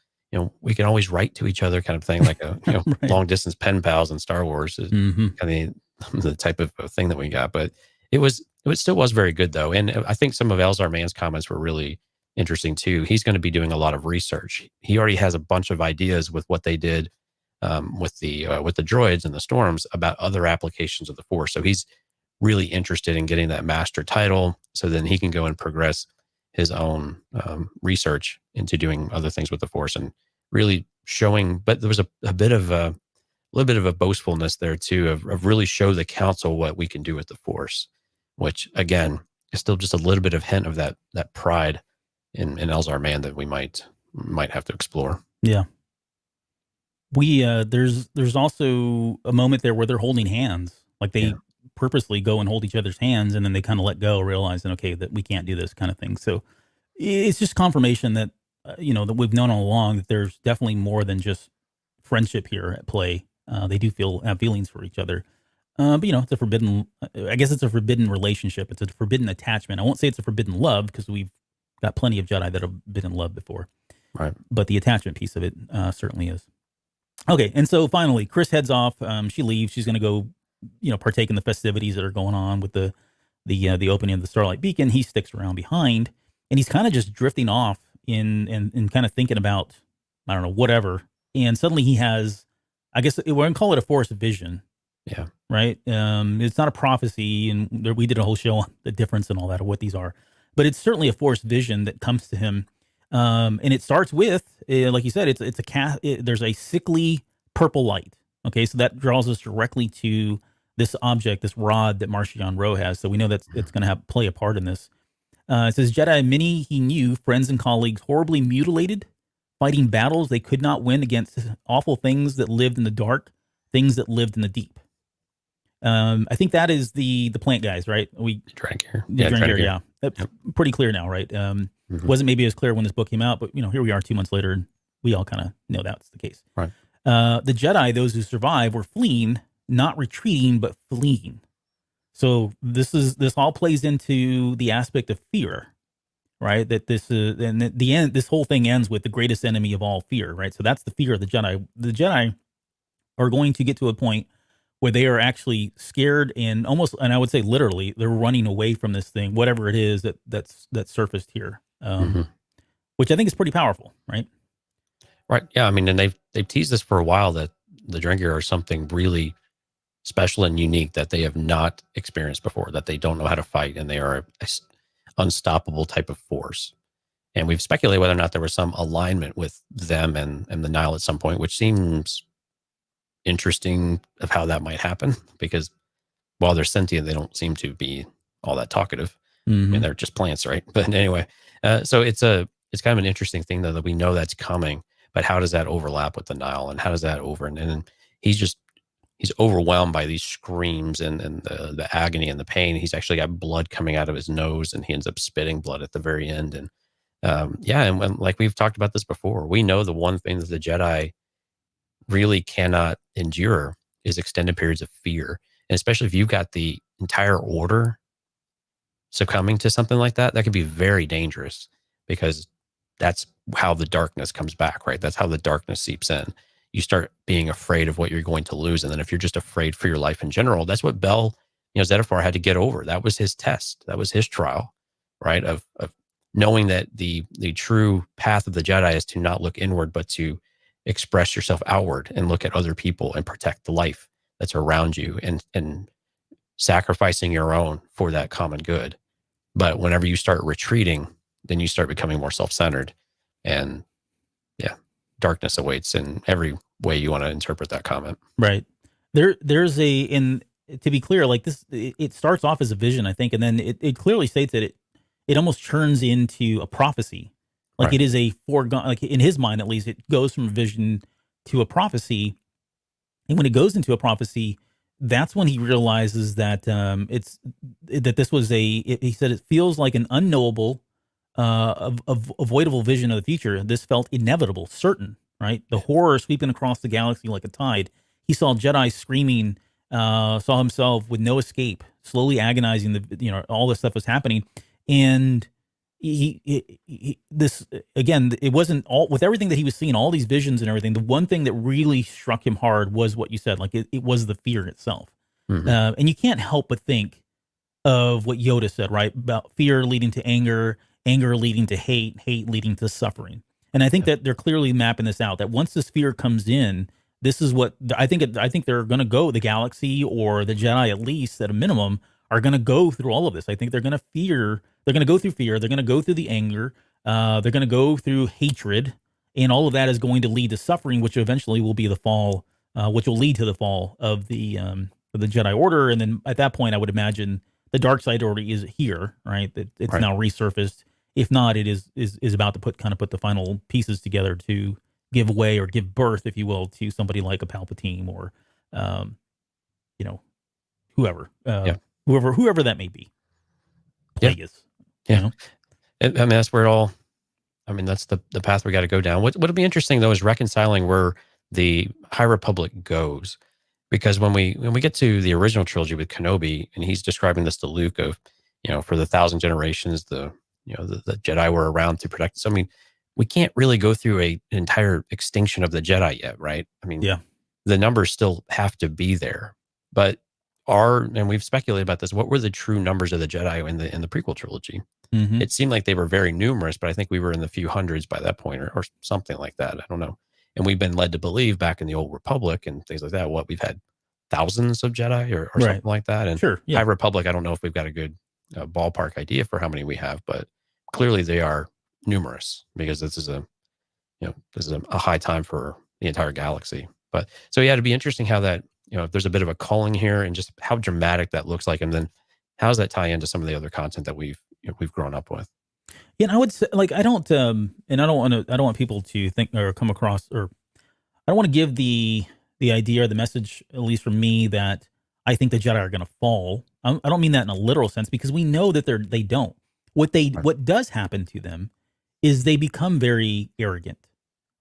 We can always write to each other kind of thing, like a
Right.
long distance pen pals in Star Wars is kind of the type of thing that we got. But it still was very good though. And I think some of Elzar Mann's comments were really interesting too. He's going to be doing a lot of research. He already has a bunch of ideas with what they did with the droids and the storms about other applications of the Force. So he's really interested in getting that master title, so then he can go and progress his own research into doing other things with the Force and really showing. But there was a little bit of a boastfulness there too of really show the council what we can do with the Force, which again is still just a little bit of hint of that pride in Elzar Mann that we might have to explore.
Yeah. We there's also a moment there where they're holding hands, like they purposely go and hold each other's hands, and then they kind of let go, realizing, okay, that we can't do this kind of thing. So it's just confirmation that that we've known all along that there's definitely more than just friendship here at play. They do have feelings for each other, but it's a forbidden. I guess it's a forbidden relationship. It's a forbidden attachment. I won't say it's a forbidden love, because we've got plenty of Jedi that have been in love before,
right? But
the attachment piece of it certainly is. Okay, and so finally, Chris heads off. She leaves. She's going to go, partake in the festivities that are going on with the opening of the Starlight Beacon. He sticks around behind, and he's kind of just drifting off in kind of thinking about, I don't know, whatever. And suddenly he has, I guess we're going to call it a Force vision.
Yeah.
Right? It's not a prophecy, and we did a whole show on the difference and all that, of what these are. But it's certainly a Force vision that comes to him. And it starts with, like you said, there's a sickly purple light. Okay, so that draws us directly to this object, this rod that Marchion Ro has. So we know that it's going to play a part in this. It says, Jedi many he knew, friends and colleagues, horribly mutilated, fighting battles they could not win against awful things that lived in the dark, things that lived in the deep. I think that is the plant guys, right?
Draggear.
Draggear, yeah. That's pretty clear now, right? Wasn't maybe as clear when this book came out, but here we are 2 months later, and we all kind of know that's the case.
Right.
The Jedi, those who survive, were fleeing, not retreating, but fleeing. So this all plays into the aspect of fear, right? That this is, and at the end, this whole thing ends with the greatest enemy of all, fear, right? So that's the fear of the Jedi. The Jedi are going to get to a point where they are actually scared and I would say literally, they're running away from this thing, whatever it is that's surfaced here, which I think is pretty powerful, right?
Right. Yeah. I mean, and they've teased this for a while, that the Drengir are something really special and unique that they have not experienced before, that they don't know how to fight, and they are a unstoppable type of force. And we've speculated whether or not there was some alignment with them and the Nile at some point, which seems interesting of how that might happen, because while they're sentient, they don't seem to be all that talkative. I mean, they're just plants, right? But anyway, so it's kind of an interesting thing, though, that we know that's coming, but how does that overlap with the Nile, and how does that and then he's overwhelmed by these screams and the agony and the pain. He's actually got blood coming out of his nose, and he ends up spitting blood at the very end. And and when, like we've talked about this before, we know the one thing that the Jedi really cannot endure is extended periods of fear. And especially if you've got the entire order succumbing to something like that, that could be very dangerous, because that's how the darkness comes back, right? That's how the darkness seeps in. You start being afraid of what you're going to lose. And then if you're just afraid for your life in general, that's what Bell, Zettifar had to get over. That was his test. That was his trial, right? Of knowing that the true path of the Jedi is to not look inward, but to express yourself outward and look at other people and protect the life that's around you, and sacrificing your own for that common good. But whenever you start retreating, then you start becoming more self-centered, and darkness awaits in every way you want to interpret that comment.
Right. There's to be clear, like this, it starts off as a vision, I think, and then it clearly states that it almost turns into a prophecy. Like, right. It is a foregone, like in his mind at least, it goes from vision to a prophecy. And when it goes into a prophecy, that's when he realizes that this was he said it feels like an unknowable, avoidable vision of the future. This felt inevitable, certain, right? The horror sweeping across the galaxy like a tide. He saw Jedi screaming, saw himself with no escape, slowly agonizing. All this stuff was happening, and this again, it wasn't all with everything that he was seeing, all these visions and everything. The one thing that really struck him hard was what you said, like it was the fear itself.
Mm-hmm.
And you can't help but think of what Yoda said, right? About fear leading to anger, anger leading to hate, hate leading to suffering. And I think that they're clearly mapping this out, that once this fear comes in, this is what I think. I think they're going to go, the galaxy or the Jedi, at least at a minimum, are going to go through all of this. I think they're going to fear. They're going to go through fear. They're going to go through the anger. They're going to go through hatred, and all of that is going to lead to suffering, which eventually will be the fall, which will lead to the fall of the Jedi Order. And then at that point, I would imagine the dark side already is here, right? It's
Right.
now resurfaced. If not, it is about to put the final pieces together to give way or give birth, if you will, to somebody like a Palpatine or, whoever, whoever that may be. Plagueis.
Yeah.
You know?
I mean, that's where it all, I mean, that's the path we got to go down. What'll be interesting though is reconciling where the High Republic goes, because when we get to the original trilogy with Kenobi, and he's describing this to Luke of, for the 1,000 generations, the Jedi were around to protect us. I mean, we can't really go through an entire extinction of the Jedi yet, right? I mean, the numbers still have to be there, but and we've speculated about this, what were the true numbers of the Jedi in the prequel trilogy?
Mm-hmm.
It seemed like they were very numerous, but I think we were in the few hundreds by that point, or something like that. I don't know. And we've been led to believe back in the Old Republic and things like that, we've had thousands of Jedi or
Right.
something like that. And
Sure. Yeah.
High Republic, I don't know if we've got a good ballpark idea for how many we have, but clearly they are numerous, because this is a high time for the entire galaxy. But so it'd be interesting how that, if there's a bit of a culling here and just how dramatic that looks like, and then how does that tie into some of the other content that we've grown up with?
Yeah, and I would say, like, I don't want people to think or come across, or I don't want to give the idea or the message, at least from me, that I think the Jedi are going to fall. I don't mean that in a literal sense, because we know that they don't. What does happen to them is they become very arrogant,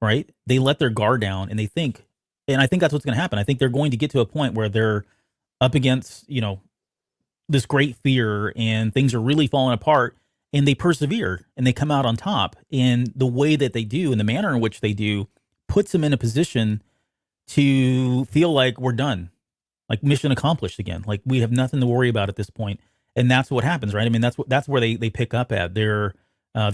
right? They let their guard down and they think, and I think that's what's going to happen. I think they're going to get to a point where they're up against, this great fear, and things are really falling apart, and they persevere and they come out on top. And the way that they do, and the manner in which they do, puts them in a position to feel like we're done, like mission accomplished again, like we have nothing to worry about at this point. And that's what happens, right? I mean, that's where they pick up at. They're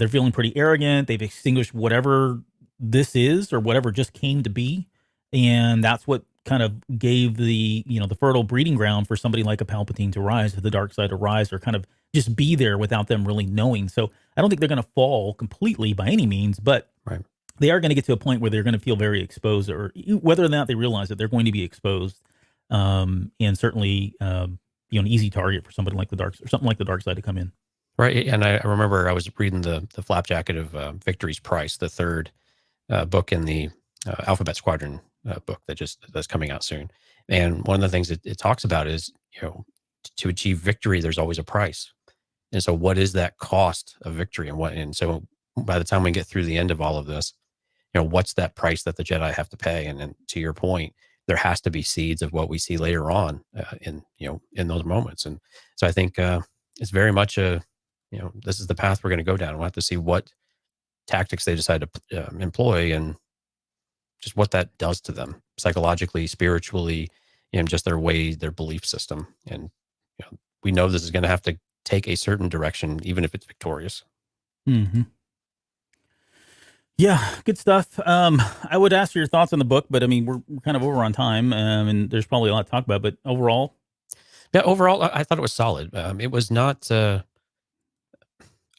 feeling pretty arrogant. They've extinguished whatever this is or whatever just came to be, and that's what kind of gave the fertile breeding ground for somebody like a Palpatine to rise, to the dark side to rise, or kind of just be there without them really knowing. So I don't think they're going to fall completely by any means, but they are going to get to a point where they're going to feel very exposed, or whether or not they realize that they're going to be exposed, and certainly an easy target for somebody like the dark side to come in.
Right. And I remember I was reading the flapjacket of Victory's Price, the third book in the Alphabet Squadron book that's coming out soon. And one of the things it talks about is, to achieve victory, there's always a price. And so what is that cost of victory? And so by the time we get through the end of all of this, what's that price that the Jedi have to pay? And then, to your point, there has to be seeds of what we see later on in those moments. And so I think it's very much this is the path we're going to go down. We'll have to see what tactics they decide to employ, and just what that does to them psychologically, spiritually, and just their belief system. And we know this is going to have to take a certain direction, even if it's victorious.
Mm-hmm. Yeah, good stuff. I would ask for your thoughts on the book, but I mean, we're kind of over on time, and there's probably a lot to talk about. But overall,
I thought it was solid. It was not. I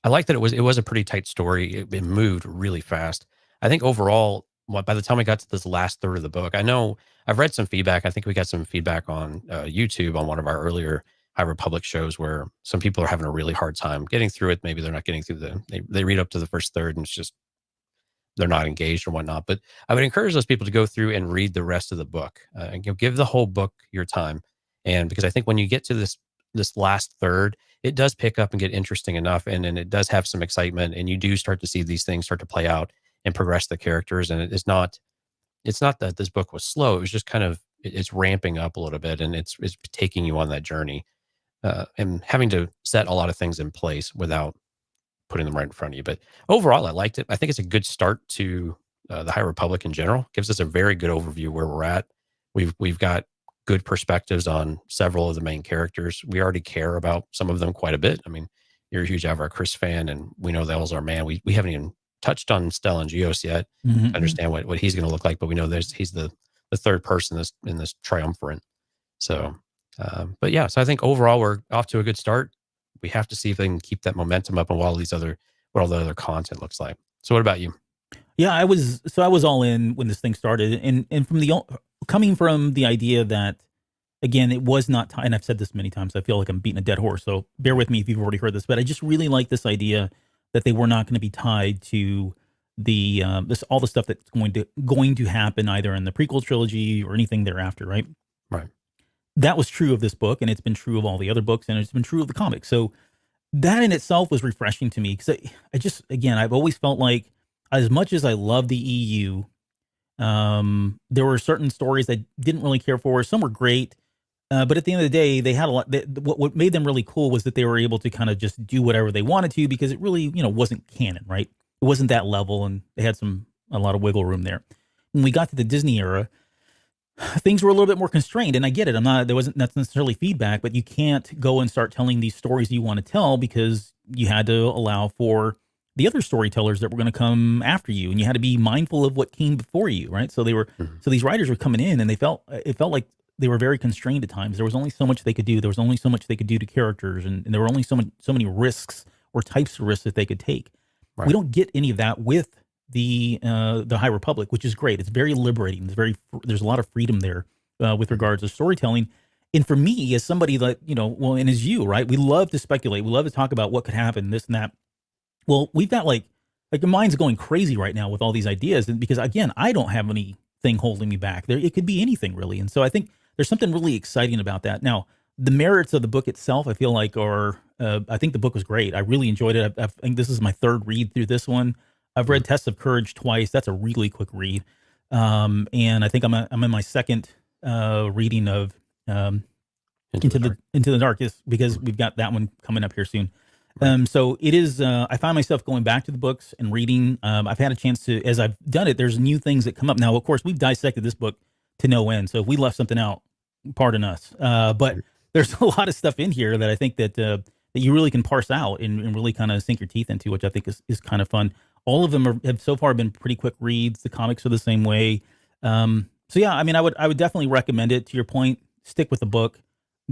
like that it was a pretty tight story. It moved really fast. I think overall, by the time I got to this last third of the book, I know I've read some feedback. I think we got some feedback on YouTube on one of our earlier High Republic shows, where some people are having a really hard time getting through it. Maybe they're not getting through they read up to the first third, and it's just they're not engaged or whatnot. But I would encourage those people to go through and read the rest of the book. And give the whole book your time. And because I think when you get to this last third, it does pick up and get interesting enough, and it does have some excitement, and you do start to see these things start to play out and progress the characters. And it's not that this book was slow. It was just kind of, it's ramping up a little bit, and it's taking you on that journey, and having to set a lot of things in place without putting them right in front of you. But overall, I liked it. I think it's a good start to the High Republic in general. Gives us a very good overview where we're at. We've got good perspectives on several of the main characters. We already care about some of them quite a bit. I mean, you're a huge Avar Kriss fan, and we know that was our man. We haven't even touched on Stellan Gios yet to understand what he's going to look like, but we know he's the third person in this triumvirate. So, but yeah, so I think overall we're off to a good start. We have to see if they can keep that momentum up and what all the other content looks like. So what about you?
Yeah, I was all in when this thing started, and coming from the idea that, again, it was not, and I've said this many times, I feel like I'm beating a dead horse, so bear with me if you've already heard this, but I just really like this idea that they were not going to be tied to the all the stuff that's going to happen either in the prequel trilogy or anything thereafter, right?
Right.
That was true of this book, and it's been true of all the other books, and it's been true of the comics. So that in itself was refreshing to me, because I've always felt like, as much as I love the EU, there were certain stories I didn't really care for. Some were great, but at the end of the day, they had a lot. What made them really cool was that they were able to kind of just do whatever they wanted to, because it really, wasn't canon, right? It wasn't that level, and they had a lot of wiggle room there. When we got to the Disney era, things were a little bit more constrained, and I get it. That's necessarily feedback, but you can't go and start telling these stories you want to tell, because you had to allow for the other storytellers that were going to come after you, and you had to be mindful of what came before you, right? So so these writers were coming in, and it felt like they were very constrained at times. There was only so much they could do. There was only so much they could do to characters, and there were only so many risks or types of risks that they could take. Right. We don't get any of that with the High Republic, which is great. It's very liberating. There's a lot of freedom there with regards to storytelling. And for me, as somebody that, and as you, right, we love to speculate. We love to talk about what could happen, this and that. Well, we've got like the mind's going crazy right now with all these ideas, and because, again, I don't have anything holding me back. It could be anything, really. And so I think there's something really exciting about that. Now, the merits of the book itself, I feel like, I think the book was great. I really enjoyed it. I think this is my third read through this one. I've read Tests of Courage twice. That's a really quick read. And I think I'm in my second reading of Into the Darkness, because we've got that one coming up here soon. So it is, I find myself going back to the books and reading. I've had a chance to, as I've done it, there's new things that come up. Now, of course, we've dissected this book to no end. So if we left something out, pardon us. But there's a lot of stuff in here that I think that you really can parse out and really kind of sink your teeth into, which I think is kind of fun. All of them have so far been pretty quick reads. The comics are the same way. So yeah, I mean, I would definitely recommend it. To your point, stick with the book.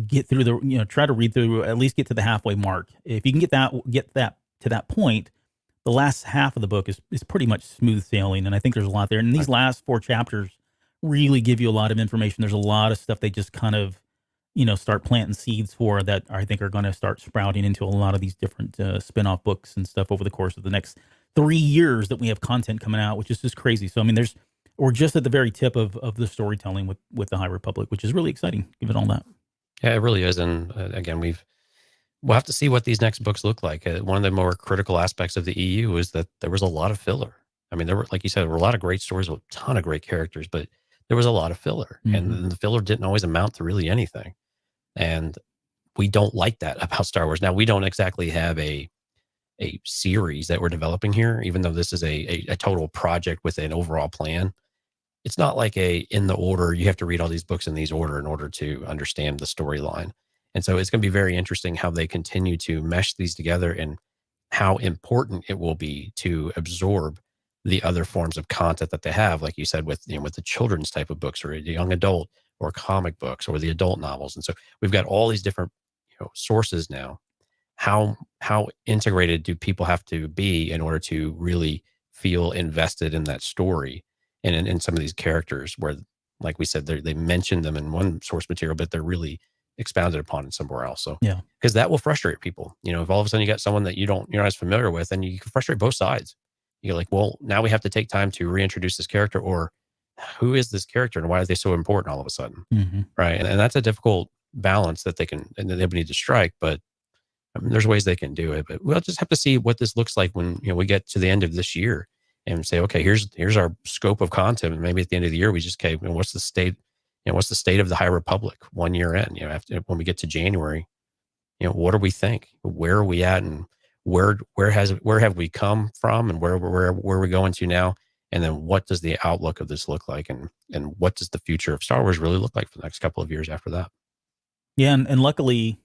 Get through try to read through, at least get to the halfway mark. If you can get that to that point, the last half of the book is pretty much smooth sailing, and I think there's a lot there. And these last 4 chapters really give you a lot of information. There's a lot of stuff they just kind of start planting seeds for, that I think are going to start sprouting into a lot of these different spin-off books and stuff over the course of the next 3 years that we have content coming out, which is just crazy. So I mean, we're just at the very tip of the storytelling with the High Republic, which is really exciting, given all that.
Yeah, it really is. And again, we'll have to see what these next books look like. One of the more critical aspects of the EU is that there was a lot of filler. I mean, there were, like you said, there were a lot of great stories with a ton of great characters, but there was a lot of filler, and the filler didn't always amount to really anything. And we don't like that about Star Wars. Now, we don't exactly have a series that we're developing here, even though this is a total project with an overall plan. It's not like in the order, you have to read all these books in these order in order to understand the storyline. And so it's going to be very interesting how they continue to mesh these together, and how important it will be to absorb the other forms of content that they have, like you said, with the children's type of books, or the young adult, or comic books, or the adult novels. And so we've got all these different sources now. How integrated do people have to be in order to really feel invested in that story and in some of these characters, where, like we said, they mention them in one source material, but they're really expounded upon it somewhere else. So yeah, because that will frustrate people. If all of a sudden you got someone that you're not as familiar with, and you can frustrate both sides. you're like, well, now we have to take time to reintroduce this character, or who is this character and why are they so important all of a sudden? Right. And that's a difficult balance that they need to strike, but there's ways they can do it. But we'll just have to see what this looks like when we get to the end of this year and say, okay, here's our scope of content. And maybe at the end of the year, we just, okay, what's the state, what's the state of the High Republic 1 year in, after, when we get to January, what do we think? Where are we at? And where have we come from, and where are we going to now? And then what does the outlook of this look like? And what does the future of Star Wars really look like for the next couple of years after that?
Yeah. And luckily,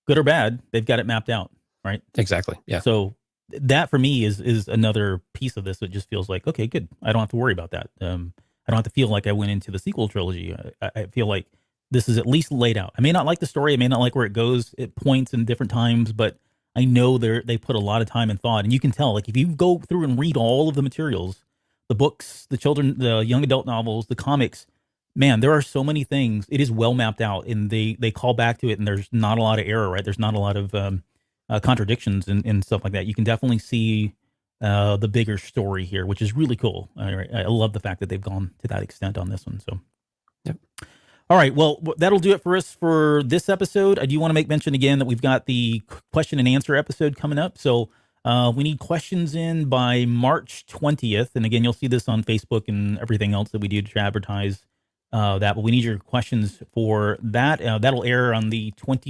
good or bad, they've got it mapped out, right?
Exactly. Yeah.
So that for me is another piece of this that just feels like, okay, good. I don't have to worry about that. I don't have to feel like I went into the sequel trilogy. I feel like this is at least laid out. I may not like the story. I may not like where it goes at points in different times, but I know they put a lot of time and thought. And you can tell, like, if you go through and read all of the materials, the books, the young adult novels, the comics, man, there are so many things. It is well mapped out, and they call back to it, and there's not a lot of error, right? There's not a lot of contradictions and stuff like that. You can definitely see the bigger story here, which is really cool. I love the fact that they've gone to that extent on this one. So,
yep.
All right, well, that'll do it for us for this episode. I do want to make mention again that we've got the question and answer episode coming up. So we need questions in by March 20th. And again, you'll see this on Facebook and everything else that we do to advertise that. But we need your questions for that. That'll air on the I don't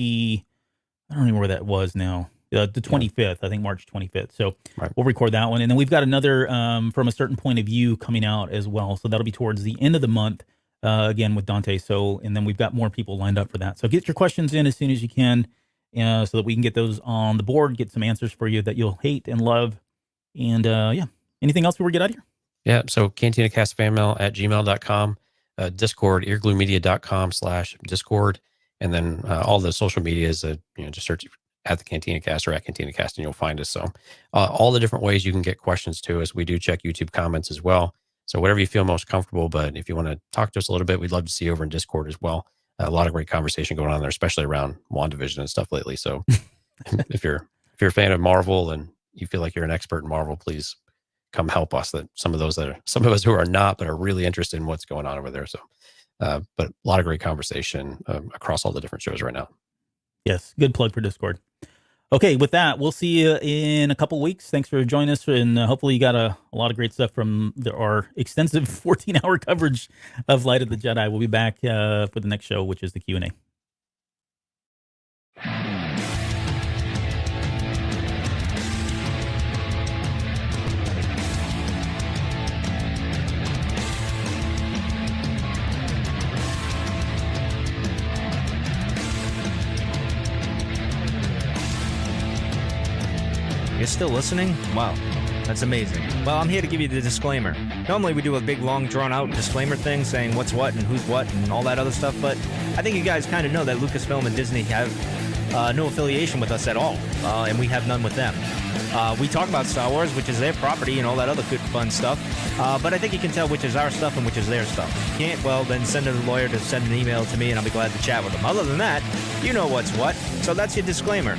even know where that was now. The 25th, I think March 25th. So We'll record that one. And then we've got another From a Certain Point of View coming out as well. So that'll be towards the end of the month. Again, with Dante. So, and then we've got more people lined up for that. So get your questions in as soon as you can, so that we can get those on the board, get some answers for you that you'll hate and love. And anything else before we get out of here?
Yeah. So cantinacastfanmail@gmail.com, Discord, eargluemedia.com/Discord. And then all the social medias, just search at the Cantina Cast or at Cantina Cast and you'll find us. So all the different ways you can get questions to us. We do check YouTube comments as well. So whatever you feel most comfortable, but if you want to talk to us a little bit, we'd love to see you over in Discord as well. A lot of great conversation going on there, especially around WandaVision and stuff lately. So if you're a fan of Marvel and you feel like you're an expert in Marvel, please come help us. That some of us who are not, but are really interested in what's going on over there. So, but a lot of great conversation across all the different shows right now.
Yes, good plug for Discord. Okay, with that, we'll see you in a couple weeks. Thanks for joining us, and hopefully you got a lot of great stuff from our extensive 14-hour coverage of Light of the Jedi. We'll be back for the next show, which is the Q&A.
You're still listening? Wow, that's amazing. Well, I'm here to give you the disclaimer. Normally we do a big, long, drawn-out disclaimer thing saying what's what and who's what and all that other stuff, but I think you guys kind of know that Lucasfilm and Disney have no affiliation with us at all, and we have none with them. We talk about Star Wars, which is their property and all that other good, fun stuff, but I think you can tell which is our stuff and which is their stuff. If you can't, well, then send a lawyer to send an email to me, and I'll be glad to chat with them. Other than that, you know what's what, so that's your disclaimer.